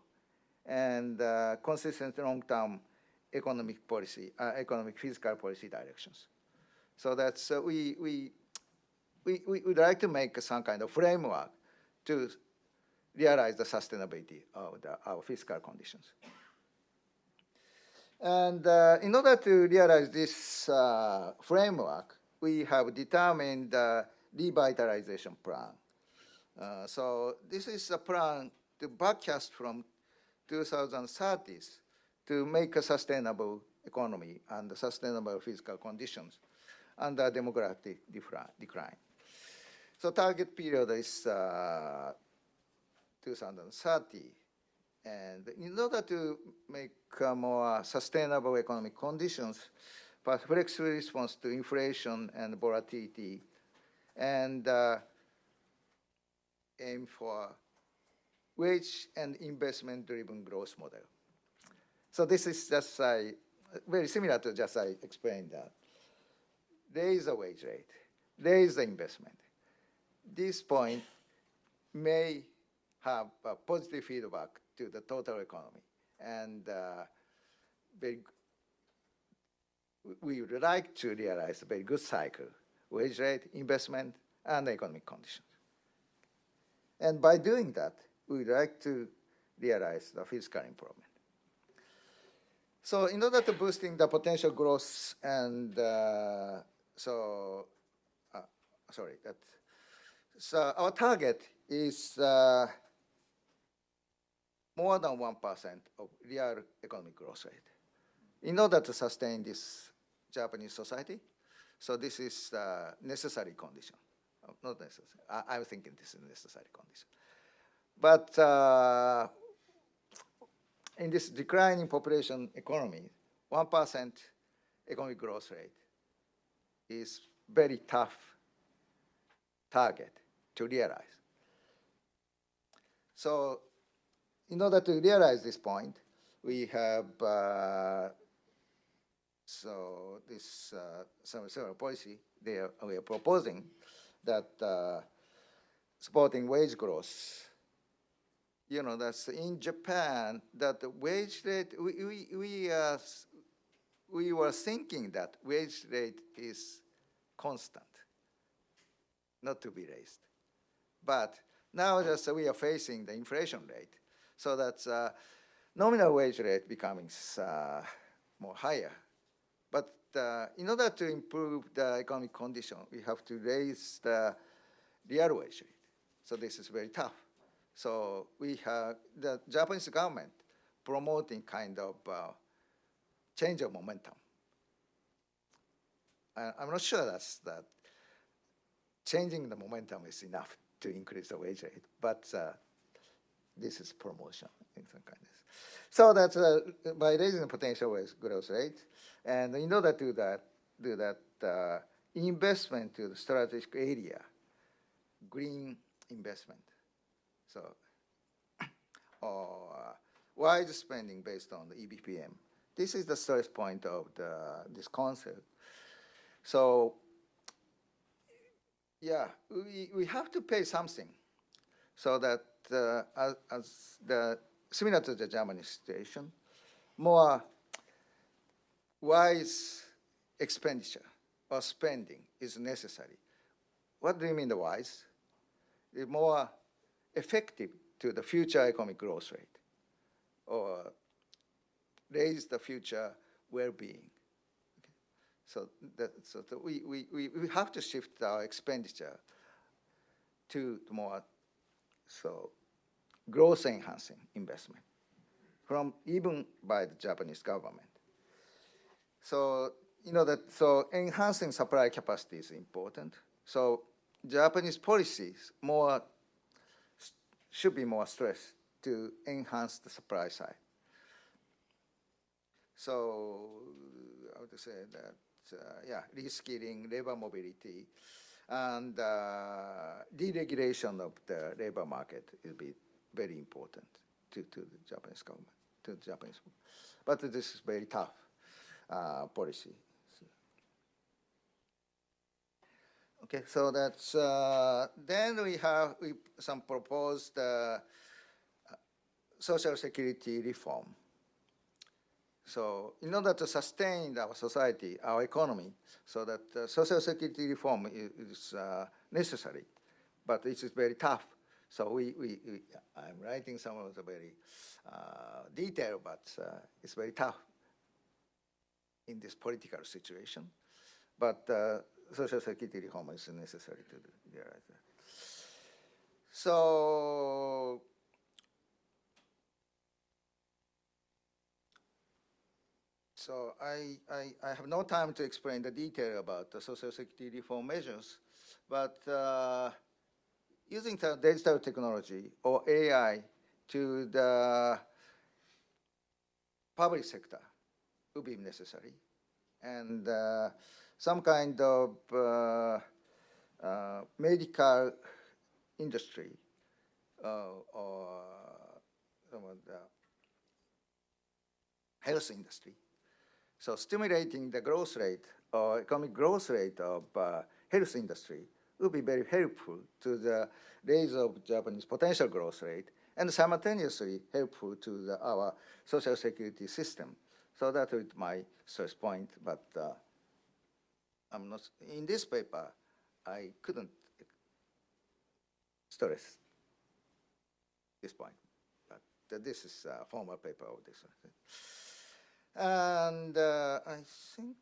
and consistent long-term economic policy, economic fiscal policy directions. So that's we would like to make some kind of framework to realize the sustainability of our fiscal conditions. And in order to realize this framework, we have determined the revitalization plan. So this is a plan to backcast from 2030s to make a sustainable economy and sustainable fiscal conditions under demographic decline. So target period is 2030. And in order to make more sustainable economic conditions, but flexible response to inflation and volatility, and aim for wage and investment-driven growth model. So this is just very similar to just I explained that. There is a wage rate. There is the investment. This point may have a positive feedback to the total economy. And we would like to realize a very good cycle, wage rate, investment, and economic conditions. And by doing that, we would like to realize the fiscal improvement. So in order to boosting the potential growth and so our target is more than 1% of real economic growth rate in order to sustain this Japanese society. So this is a necessary condition. Not necessary. I'm thinking this is a necessary condition. But in this declining population economy, 1% economic growth rate is very tough target to realize. So in order to realize this point, we have so this several policy we are proposing that supporting wage growth. That's in Japan, that the wage rate, we were thinking that wage rate is constant, not to be raised. But now just we are facing the inflation rate, so that's nominal wage rate becoming more higher. But in order to improve the economic condition, we have to raise the real wage rate. So this is very tough. So we have the Japanese government promoting kind of change of momentum. I'm not sure that changing the momentum is enough to increase the wage rate, but this is promotion in some kind of. So that's by raising the potential wage growth rate, and in order to do that investment to the strategic area, green investment. So, or wise spending based on the EBPM. This is the first point of this concept. So, yeah, we have to pay something, so that as the similar to the Germany situation, more wise expenditure or spending is necessary. What do you mean the wise? The more effective to the future economic growth rate, or raise the future well-being. Okay. So we have to shift our expenditure to more growth-enhancing investment from even by the Japanese government. So so enhancing supply capacity is important. So Japanese policies should be more stressed to enhance the supply side. So I would say that, reskilling, labor mobility, and deregulation of the labor market will be very important to the Japanese government, to the Japanese. But this is very tough policy. Okay, so that's then we have some proposed social security reform. So in order to sustain our society, our economy, so that social security reform is necessary, but it is very tough. So I'm writing some of the very detail, but it's very tough in this political situation. But social security reform is necessary to realize that. So I have no time to explain the detail about the social security reform measures, but using the digital technology or AI to the public sector will be necessary, and some kind of medical industry or some of the health industry. So stimulating the growth rate or economic growth rate of health industry will be very helpful to the raise of Japanese potential growth rate, and simultaneously helpful to our social security system. So that is my first point, but I'm not, in this paper, I couldn't stress this point, but this is a formal paper of this one. And I think,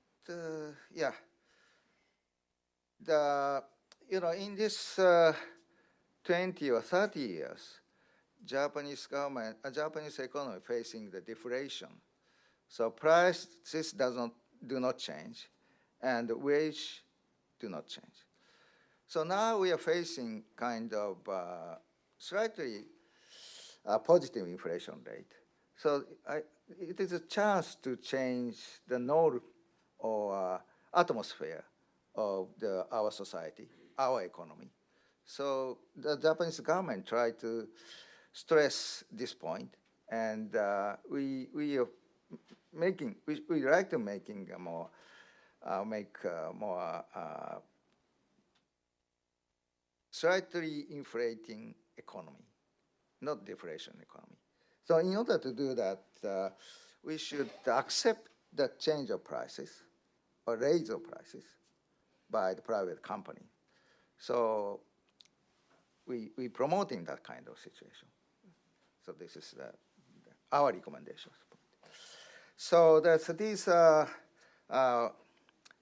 in this 20 or 30 years, Japanese government, Japanese economy facing the deflation. So prices do not change, and wage do not change. So now we are facing kind of slightly positive inflation rate. So it is a chance to change the norm or atmosphere of our society, our economy. So the Japanese government tried to stress this point, and we we like to making make more slightly inflating economy, not deflation economy. So in order to do that, we should accept the change of prices or raise of prices by the private company. So we promoting that kind of situation. So this is our recommendations. So that's these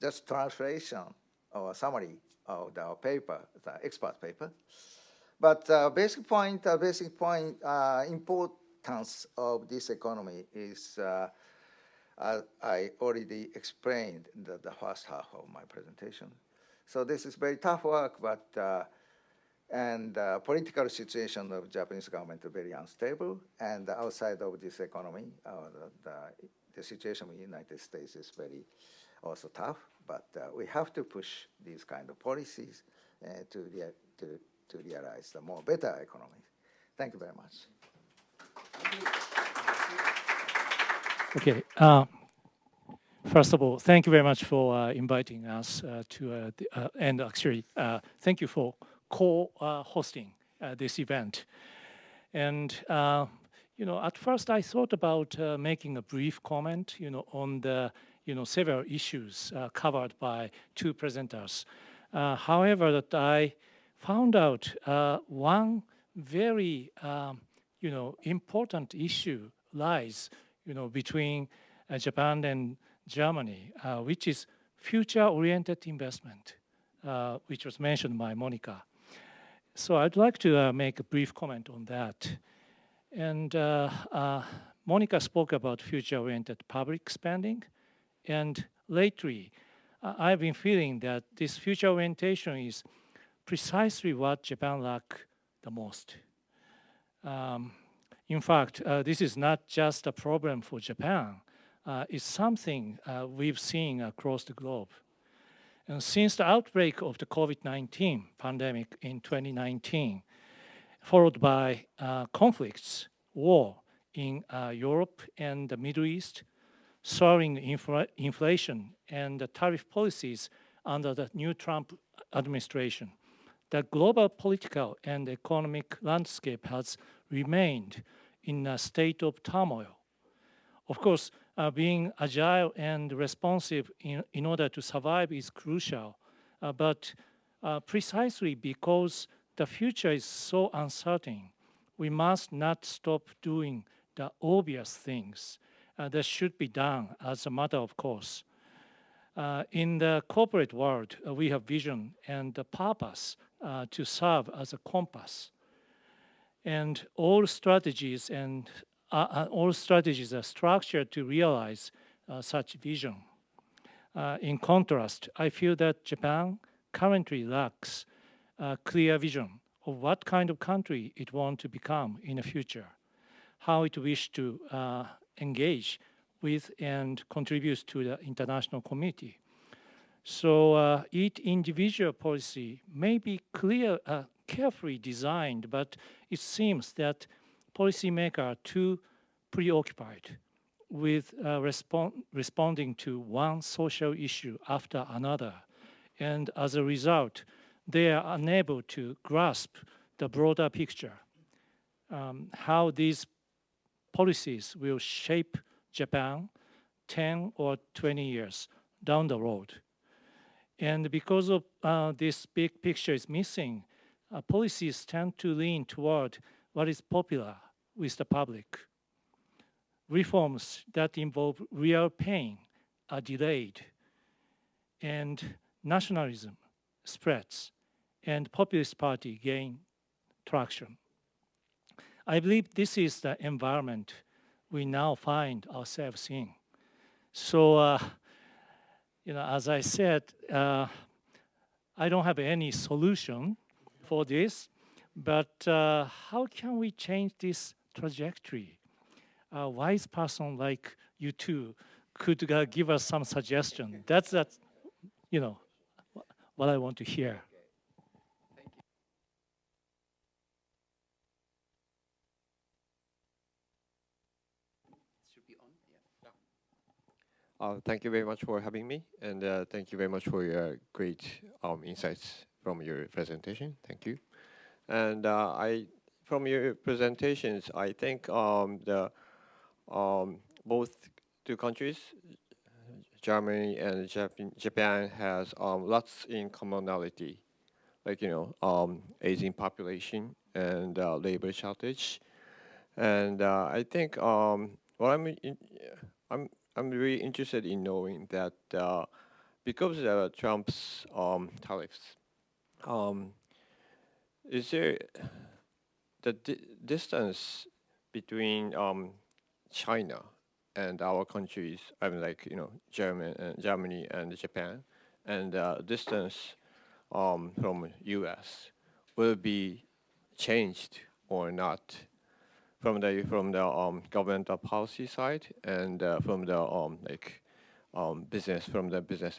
just translation or summary of the paper, the expert paper. But basic point, importance of this economy is, I already explained the first half of my presentation. So this is very tough work, but and political situation of Japanese government is very unstable, and outside of this economy, the situation in the United States is very also tough. But we have to push these kind of policies to realize the more better economy. Thank you very much. Okay. First of all, thank you very much for inviting us to, and actually, thank you for co-hosting this event. And, at first I thought about making a brief comment, on the, several issues covered by two presenters. However, that I found out one very, important issue lies, between Japan and Germany, which is future-oriented investment, which was mentioned by Monika. So I'd like to make a brief comment on that. And Monika spoke about future-oriented public spending. And lately, I've been feeling that this future orientation is precisely what Japan lacks the most. In fact, this is not just a problem for Japan. It's something we've seen across the globe. And since the outbreak of the COVID-19 pandemic in 2019, followed by conflicts, war in Europe and the Middle East, soaring inflation and the tariff policies under the new Trump administration, the global political and economic landscape has remained in a state of turmoil. Of course, being agile and responsive in order to survive is crucial, but precisely because the future is so uncertain, we must not stop doing the obvious things that should be done as a matter of course. In the corporate world, we have vision and the purpose to serve as a compass. And all strategies are structured to realize such vision. In contrast, I feel that Japan currently lacks a clear vision of what kind of country it wants to become in the future, how it wishes to engage with and contribute to the international community. So each individual policy may be carefully designed, but it seems that policymakers are too preoccupied with responding to one social issue after another. And as a result, they are unable to grasp the broader picture, how these policies will shape Japan 10 or 20 years down the road. And because of this big picture is missing, policies tend to lean toward what is popular with the public. Reforms that involve real pain are delayed, and nationalism spreads, and populist party gain traction. I believe this is the environment we now find ourselves in. So, as I said, I don't have any solution for this, but how can we change this trajectory? A wise person like you two could give us some suggestion. That's what I want to hear. should be on. Yeah. Thank you very much for having me, and thank you very much for your great insights from your presentation. Thank you. And from your presentations, I think both two countries, Germany and Japan, has lots in commonality, like aging population and labor shortage. And I think what I'm really interested in knowing that because of Trump's tariffs, um, is there the distance between China and our countries? I mean, like Germany and Japan, and distance from U.S. will be changed or not from the governmental policy side and from the business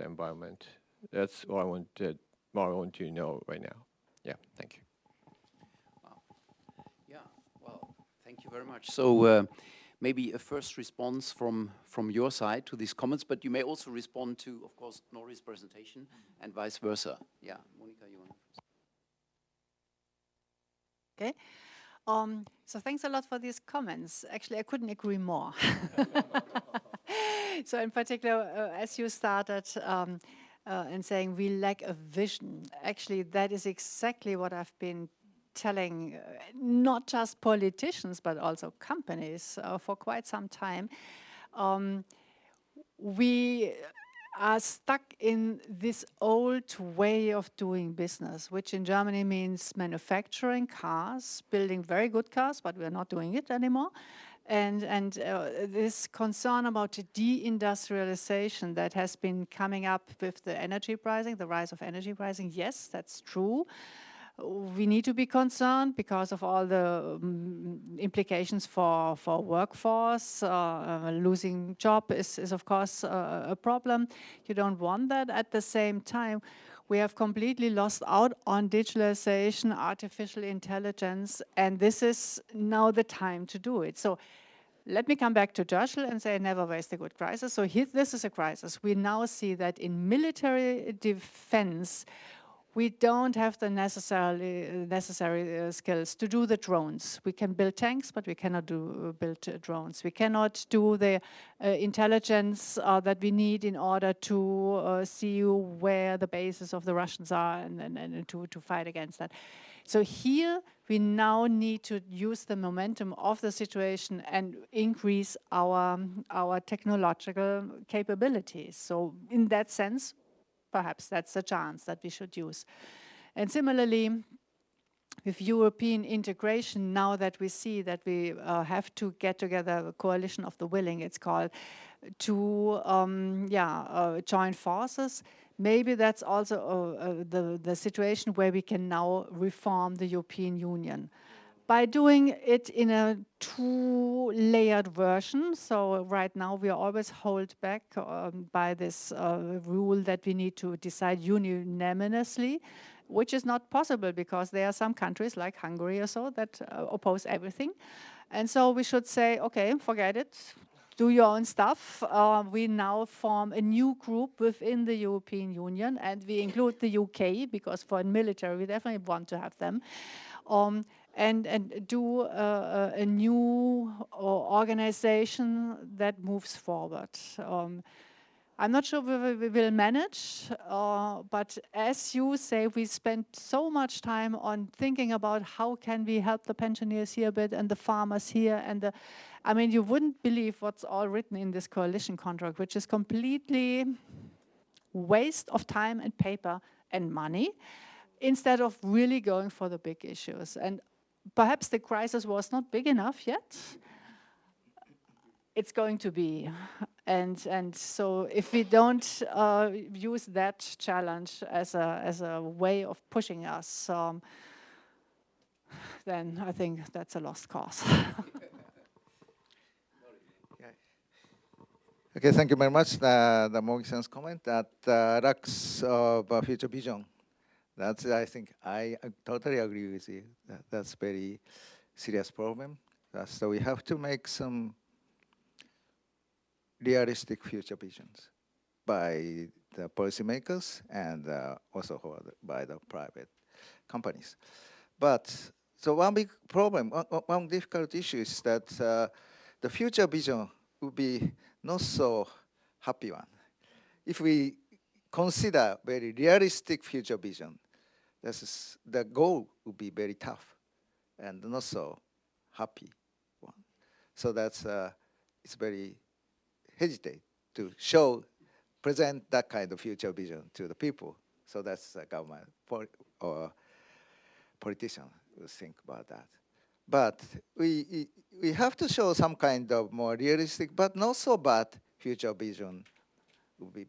environment. That's what I want to know right now. Yeah, thank you. Wow. Yeah, well, thank you very much. So maybe a first response from your side to these comments, but you may also respond to, of course, Nori's presentation and vice versa. Yeah, Monika, you want to? Okay. So thanks a lot for these comments. Actually, I couldn't agree more. So in particular, as you started in saying we lack a vision, actually that is exactly what I've been telling not just politicians, but also companies for quite some time. We are stuck in this old way of doing business, which in Germany means manufacturing cars, building very good cars, but we're not doing it anymore. And this concern about deindustrialization that has been coming up with the energy pricing, the rise of energy pricing, yes, that's true. We need to be concerned because of all the implications for workforce. Losing job is of course a problem. You don't want that. At the same time, we have completely lost out on digitalization, artificial intelligence, and this is now the time to do it. So let me come back to Churchill and say never waste a good crisis. So here, this is a crisis. We now see that in military defense, we don't have the necessary skills to do the drones. We can build tanks, but we cannot build drones. We cannot do the intelligence that we need in order to see where the bases of the Russians are and to fight against that. So here we now need to use the momentum of the situation and increase our technological capabilities. So in that sense, perhaps that's a chance that we should use. And similarly, with European integration, now that we see that we have to get together a coalition of the willing, it's called, to join forces, maybe that's also the situation where we can now reform the European Union. By doing it in a two-layered version, so right now we are always held back by this rule that we need to decide unanimously, which is not possible because there are some countries like Hungary or so that oppose everything. And so we should say, okay, forget it, do your own stuff. We now form a new group within the European Union, and we include the UK because for military we definitely want to have them. And do a new organization that moves forward. I'm not sure we will manage, but as you say, we spent so much time on thinking about how can we help the pensioners here a bit and the farmers here. And I mean, you wouldn't believe what's all written in this coalition contract, which is completely waste of time and paper and money, instead of really going for the big issues. And perhaps the crisis was not big enough yet. It's going to be. And so if we don't use that challenge as a way of pushing us, then I think that's a lost cause. Okay, thank you very much. The Mogi-san's comment that lacks of future vision. That's, I think, I totally agree with you. That's very serious problem. So we have to make some realistic future visions by the policymakers and also by the private companies. But so one big problem, one difficult issue is that the future vision would be not so happy one. If we consider very realistic future vision, the goal would be very tough and not so happy one. So that's it's very hesitate to present that kind of future vision to the people. So that's the government or politician will think about that. But we have to show some kind of more realistic, but not so bad future vision will be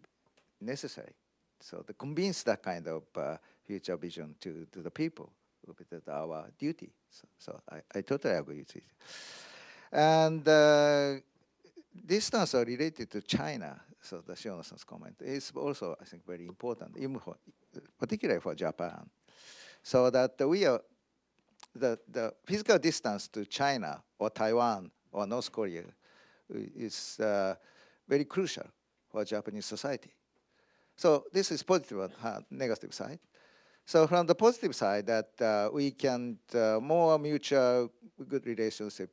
necessary. So to convince that kind of future vision to the people will be our duty. So I totally agree with it. And distance are related to China. So the Shiono-san's comment is also, I think, very important, even particularly for Japan. So that we are the physical distance to China or Taiwan or North Korea is very crucial for Japanese society. So this is positive and negative side. So from the positive side, that we can more mutual good relationship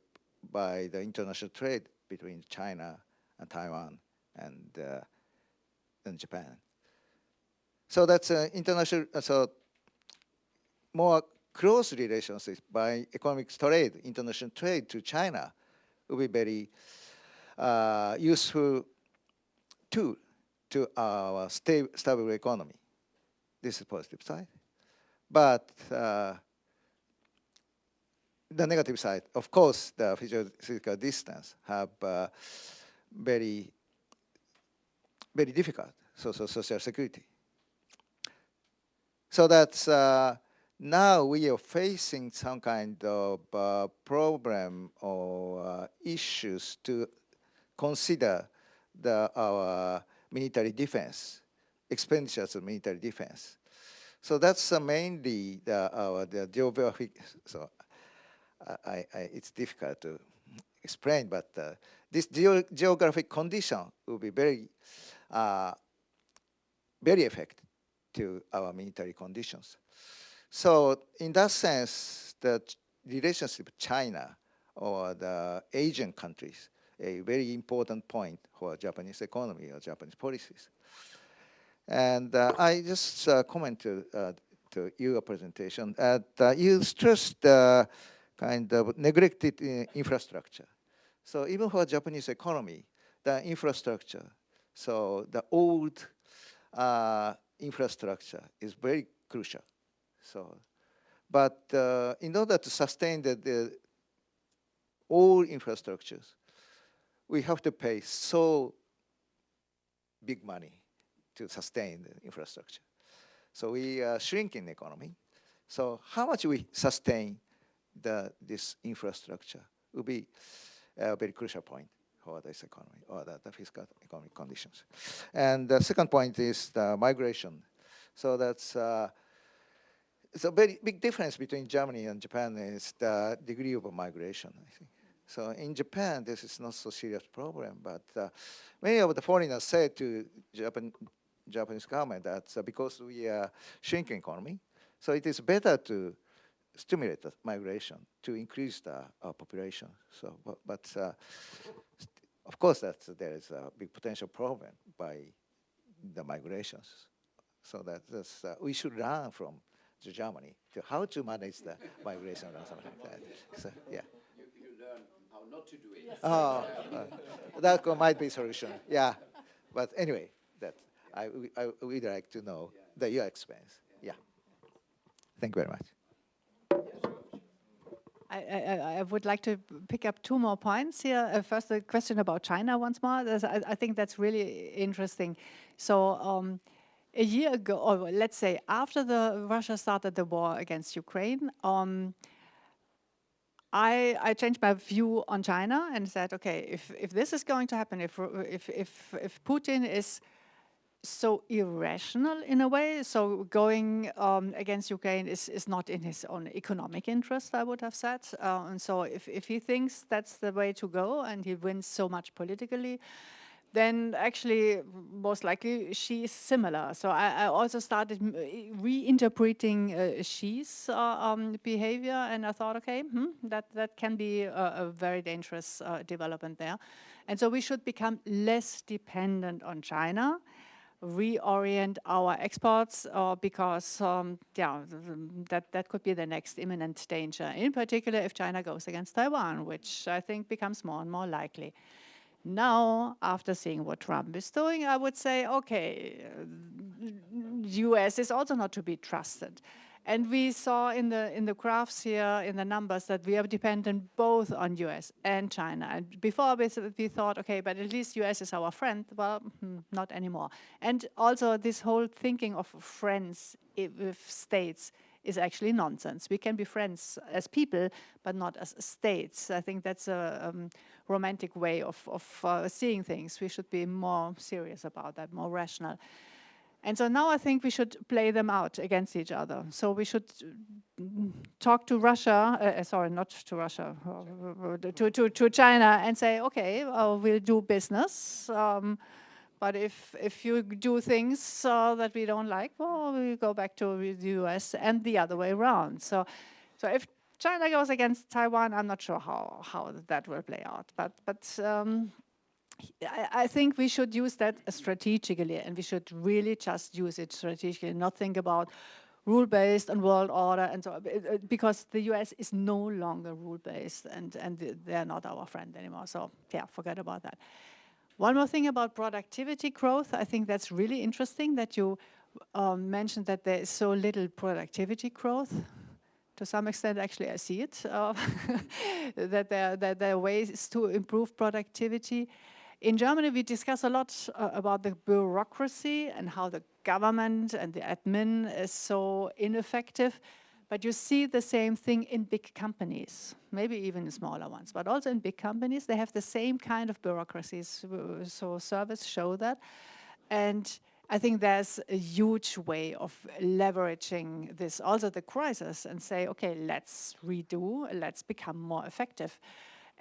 by the international trade between China and Taiwan and Japan. So that's international. So more close relationship by economic trade, international trade to China will be very useful tool to our stable economy. This is positive side. But the negative side, of course, the physical distance have very, very difficult social security. So that's now we are facing some kind of problem or issues to consider our military defense, expenditures of military defense. So that's mainly the geographic. So it's difficult to explain, but this geographic condition will be very, very effective to our military conditions. So in that sense, the relationship with China or the Asian countries, a very important point for Japanese economy or Japanese policies. And I just comment to your presentation that you stressed the kind of neglected infrastructure. So even for Japanese economy, the infrastructure, so the old infrastructure is very crucial. So, but in order to sustain the old infrastructures, we have to pay so big money to sustain the infrastructure. So we are shrinking the economy. So how much we sustain this infrastructure will be a very crucial point for this economy or the fiscal economic conditions. And the second point is the migration. So that's it's a very big difference between Germany and Japan is the degree of migration, I think. So in Japan, this is not so serious problem, but many of the foreigners said to Japanese government that because we are shrinking economy, so it is better to stimulate the migration to increase our population. So, but of course, there is a big potential problem by the migrations. So that's we should learn from Germany to how to manage the migration or something like that. So yeah. You learn how not to do it. Yes. Oh, that might be a solution. Yeah, but anyway, that I would like to know your experience. Yeah. Thank you very much. I would like to pick up two more points here. First, the question about China once more. I think that's really interesting. So a year ago, or let's say after Russia started the war against Ukraine, I changed my view on China and said, okay, if this is going to happen, if Putin is so irrational in a way, so going against Ukraine is not in his own economic interest, I would have said. And so if he thinks that's the way to go and he wins so much politically, then actually most likely she is similar. So I also started reinterpreting she's behavior, and I thought, okay, that can be a very dangerous development there. And so we should become less dependent on China, reorient our exports, because that could be the next imminent danger, in particular if China goes against Taiwan, which I think becomes more and more likely. Now, after seeing what Trump is doing, I would say, okay, US is also not to be trusted. And we saw in the graphs here, in the numbers, that we are dependent both on US and China. And before we thought, okay, but at least US is our friend. Well, not anymore. And also this whole thinking of friends with states is actually nonsense. We can be friends as people, but not as states. I think that's a romantic way of seeing things. We should be more serious about that, more rational. And so now I think we should play them out against each other. So we should talk to Russia, sorry, not to Russia, to China, and say, okay, we'll do business. But if you do things that we don't like, well, we go back to the US and the other way around. So if China goes against Taiwan, I'm not sure how that will play out. But I think we should use that strategically, and we should really just use it strategically, not think about rule-based and world order, and so because the US is no longer rule-based, and they're not our friend anymore. So yeah, forget about that. One more thing about productivity growth. I think that's really interesting that you mentioned that there is so little productivity growth. To some extent, actually, I see it, that there are ways to improve productivity. In Germany, we discuss a lot about the bureaucracy and how the government and the admin is so ineffective. But you see the same thing in big companies, maybe even in smaller ones, but also in big companies, they have the same kind of bureaucracies. So surveys show that. And I think there's a huge way of leveraging this, also the crisis, and say, okay, let's redo, let's become more effective.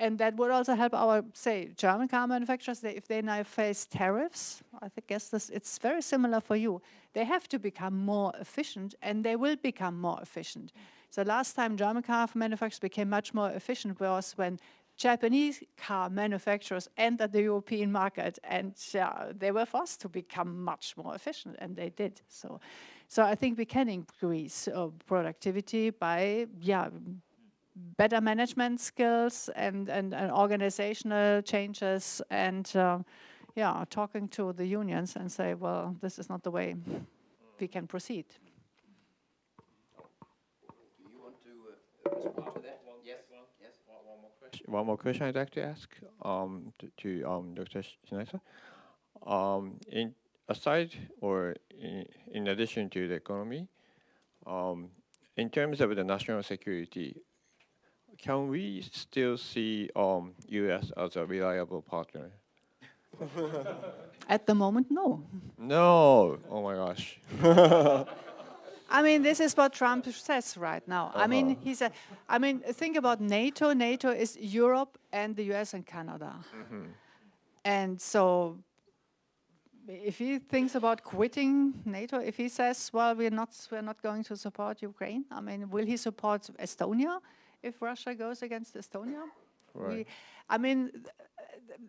And that would also help our, say, German car manufacturers. If they now face tariffs, I guess it's very similar for you. They have to become more efficient, and they will become more efficient. So last time German car manufacturers became much more efficient was when Japanese car manufacturers entered the European market, and they were forced to become much more efficient, and they did. So I think we can increase productivity by, better management skills and organizational changes, and talking to the unions and say, well, this is not the way we can proceed. Do you want to respond to that? Yes. One more question I'd like to ask to Dr. Schnitzer. In addition to the economy, in terms of the national security, can we still see U.S. as a reliable partner? At the moment, no. No. Oh my gosh. I mean, this is what Trump says right now. I mean, he said, think about NATO. NATO is Europe and the US and Canada. And so if he thinks about quitting NATO, if he says, well, we're not going to support Ukraine, I mean, will he support Estonia if Russia goes against Estonia? Right.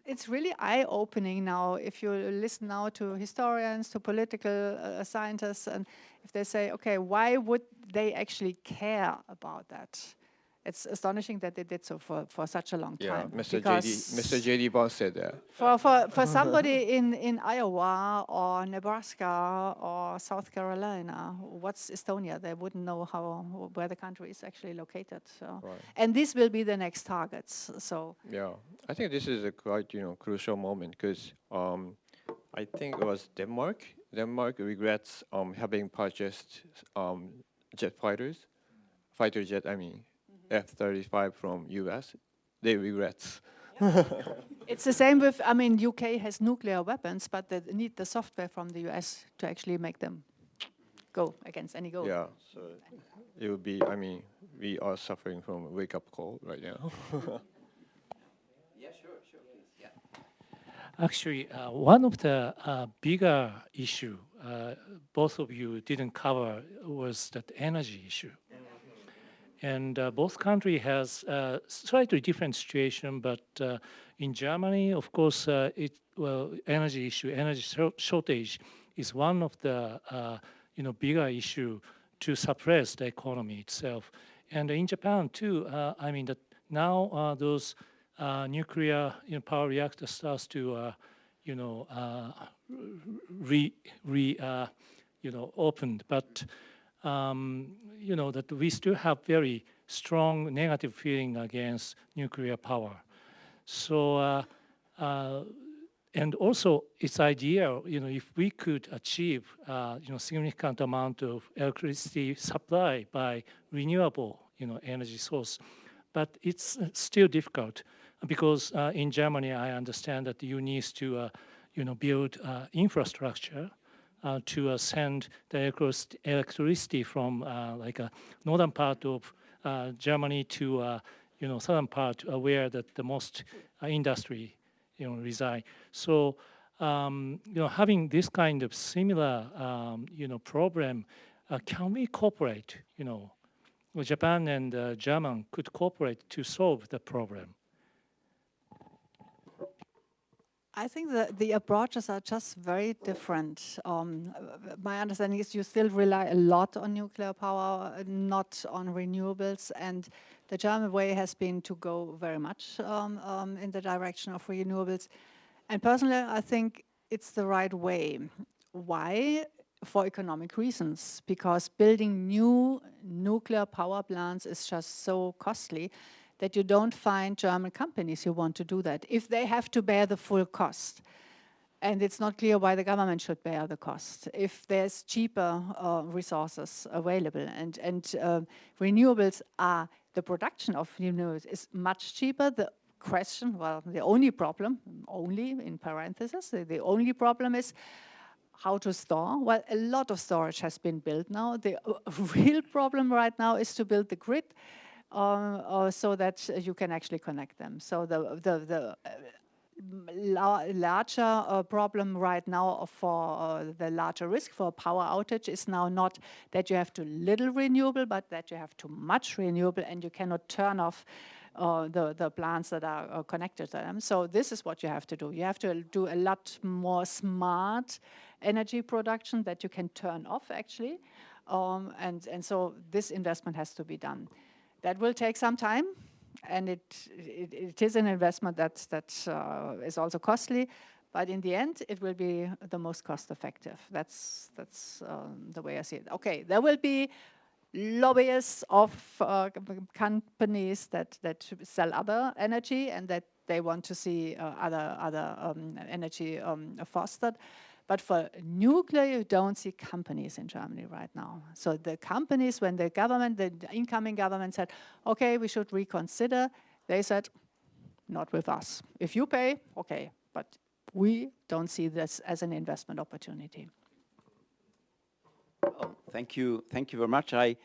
It's really eye-opening now if you listen now to historians, to political scientists, and if they say, okay, why would they actually care about that? It's astonishing that they did so for such a long time. Yeah, Mr. J.D. Vance said that. For somebody in Iowa or Nebraska or South Carolina, what's Estonia? They wouldn't know where the country is actually located. So, right. And this will be the next targets. So yeah, I think this is a quite crucial moment because I think it was Denmark. Denmark regrets having purchased jet fighters, fighter jet. I mean. F-35 from US, they regrets. It's the same with, UK has nuclear weapons, but they need the software from the US to actually make them go against any goal. Yeah, so it would be, we are suffering from a wake-up call right now. Yeah, sure, please, Actually, one of the bigger issue both of you didn't cover was that energy issue. And both country has a slightly different situation, but in Germany, of course, energy issue, energy shortage is one of the bigger issue to suppress the economy itself. And in Japan too, I mean that now those nuclear power reactors starts to opened, but that we still have very strong negative feeling against nuclear power. So and also it's ideal, if we could achieve significant amount of electricity supply by renewable energy source, but it's still difficult because in Germany I understand that you need to build infrastructure to send the electricity from like a northern part of Germany to southern part where the most industry reside. So having this kind of similar problem, can we cooperate? Japan and German could cooperate to solve the problem. I think that the approaches are just very different. My understanding is you still rely a lot on nuclear power, not on renewables, and the German way has been to go very much in the direction of renewables. And personally, I think it's the right way. Why? For economic reasons, because building new nuclear power plants is just so costly that you don't find German companies who want to do that if they have to bear the full cost. And it's not clear why the government should bear the cost if there's cheaper resources available. And renewables are, the production of renewables is much cheaper. The question, well, the only problem, only in parentheses, the only problem is how to store. Well, a lot of storage has been built now. The real problem right now is to build the grid so that you can actually connect them. So the larger problem right now for the larger risk for power outage is now not that you have too little renewable, but that you have too much renewable and you cannot turn off the plants that are connected to them. So this is what you have to do. You have to do a lot more smart energy production that you can turn off actually. And so this investment has to be done. That will take some time, and it is an investment that is also costly, but in the end, it will be the most cost-effective. That's the way I see it. Okay, there will be lobbyists of companies that sell other energy and that they want to see other energy fostered. But for nuclear, you don't see companies in Germany right now. So the companies, when the government, the incoming government said, okay, we should reconsider, they said, not with us. If you pay, okay, but we don't see this as an investment opportunity. Oh, thank you very much. I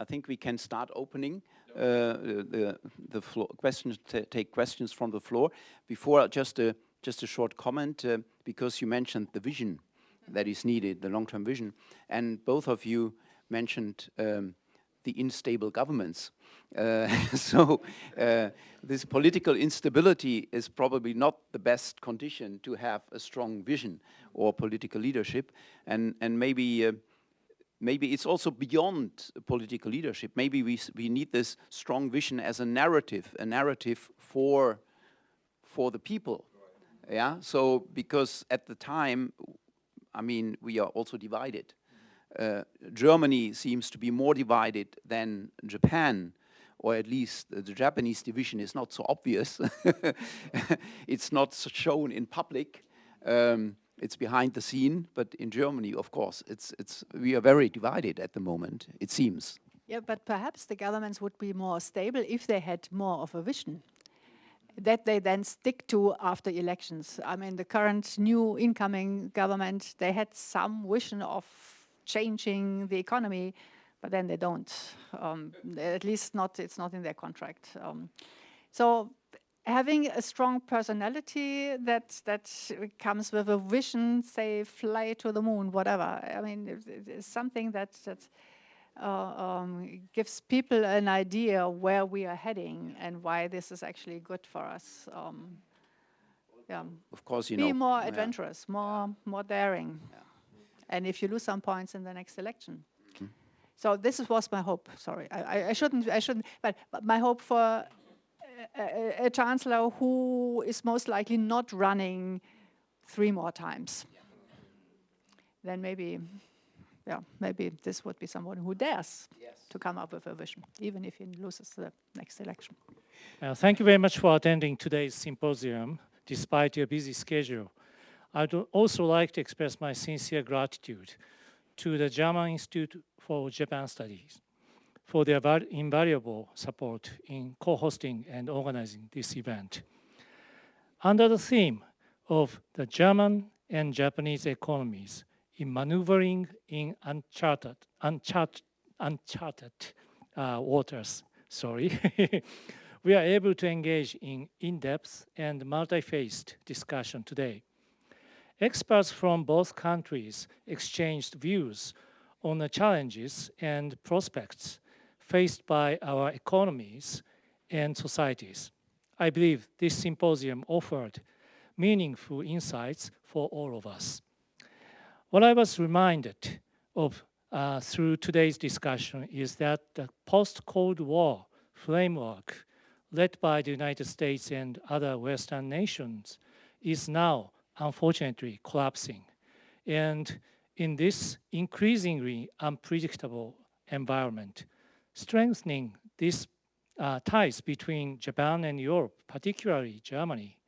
think we can start opening the floor questions. Take questions from the floor. Before, just a short comment, because you mentioned the vision that is needed, the long-term vision, and both of you mentioned the unstable governments. So this political instability is probably not the best condition to have a strong vision or political leadership, and maybe it's also beyond political leadership. Maybe we need this strong vision as a narrative for the people. Yeah, so because at the time, I mean, we are also divided. Germany seems to be more divided than Japan, or at least the Japanese division is not so obvious. It's not shown in public. It's behind the scene, but in Germany, of course, we are very divided at the moment, it seems. Yeah, but perhaps the governments would be more stable if they had more of a vision that they then stick to after elections. I mean, the current new incoming government, they had some vision of changing the economy, but then they don't. At least it's not in their contract. So having a strong personality that comes with a vision, say, fly to the moon, whatever. I mean, it's something that gives people an idea where we are heading and why this is actually good for us. Yeah. Of course, you Be know. more adventurous, more daring. Yeah. And if you lose some points in the next election. So this was my hope. Sorry, I shouldn't. But my hope for a chancellor who is most likely not running 3 more times. Yeah. Then maybe, yeah, maybe this would be someone who dares to come up with a vision, even if he loses the next election. Thank you very much for attending today's symposium, despite your busy schedule. I'd also like to express my sincere gratitude to the German Institute for Japan Studies for their invaluable support in co-hosting and organizing this event. Under the theme of the German and Japanese economies in maneuvering in uncharted waters, we are able to engage in in-depth and multi-faced discussion today. Experts from both countries exchanged views on the challenges and prospects faced by our economies and societies. I believe this symposium offered meaningful insights for all of us. What I was reminded of through today's discussion is that the post-Cold War framework led by the United States and other Western nations is now unfortunately collapsing. And in this increasingly unpredictable environment, strengthening these ties between Japan and Europe, particularly Germany,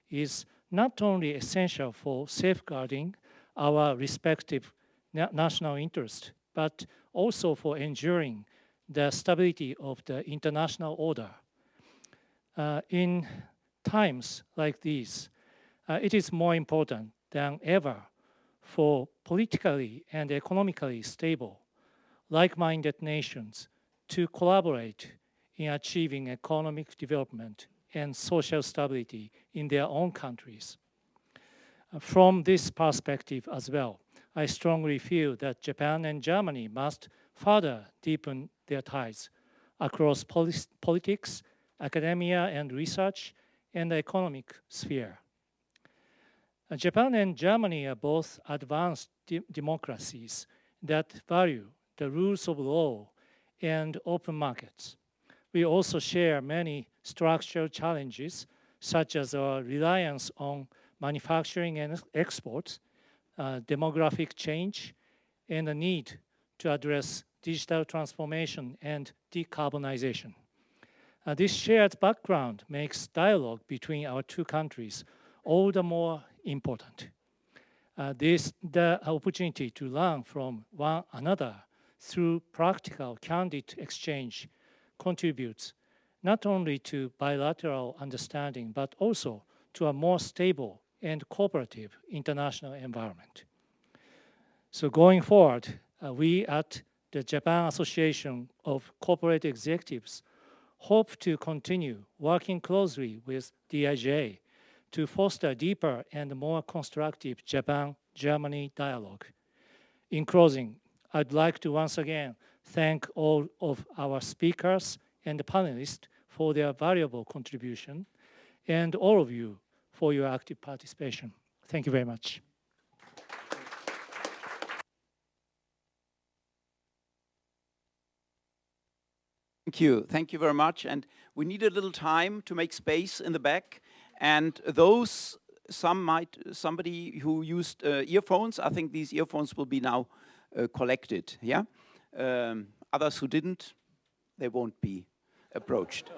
is not only essential for safeguarding our respective national interests, but also for ensuring the stability of the international order. In times like these, it is more important than ever for politically and economically stable, like-minded nations to collaborate in achieving economic development and social stability in their own countries. From this perspective as well, I strongly feel that Japan and Germany must further deepen their ties across politics, academia and research, and the economic sphere. Japan and Germany are both advanced democracies that value the rules of law and open markets. We also share many structural challenges, such as our reliance on manufacturing and exports, demographic change, and the need to address digital transformation and decarbonization. This shared background makes dialogue between our two countries all the more important. The opportunity to learn from one another through practical, candid exchange contributes not only to bilateral understanding, but also to a more stable and cooperative international environment. So going forward, we at the Japan Association of Corporate Executives hope to continue working closely with DIJ to foster deeper and more constructive Japan-Germany dialogue. In closing, I'd like to once again thank all of our speakers and the panelists for their valuable contribution, and all of you for your active participation. Thank you very much. Thank you very much. And we need a little time to make space in the back. And somebody who used earphones, I think these earphones will be now collected, yeah? Others who didn't, they won't be approached.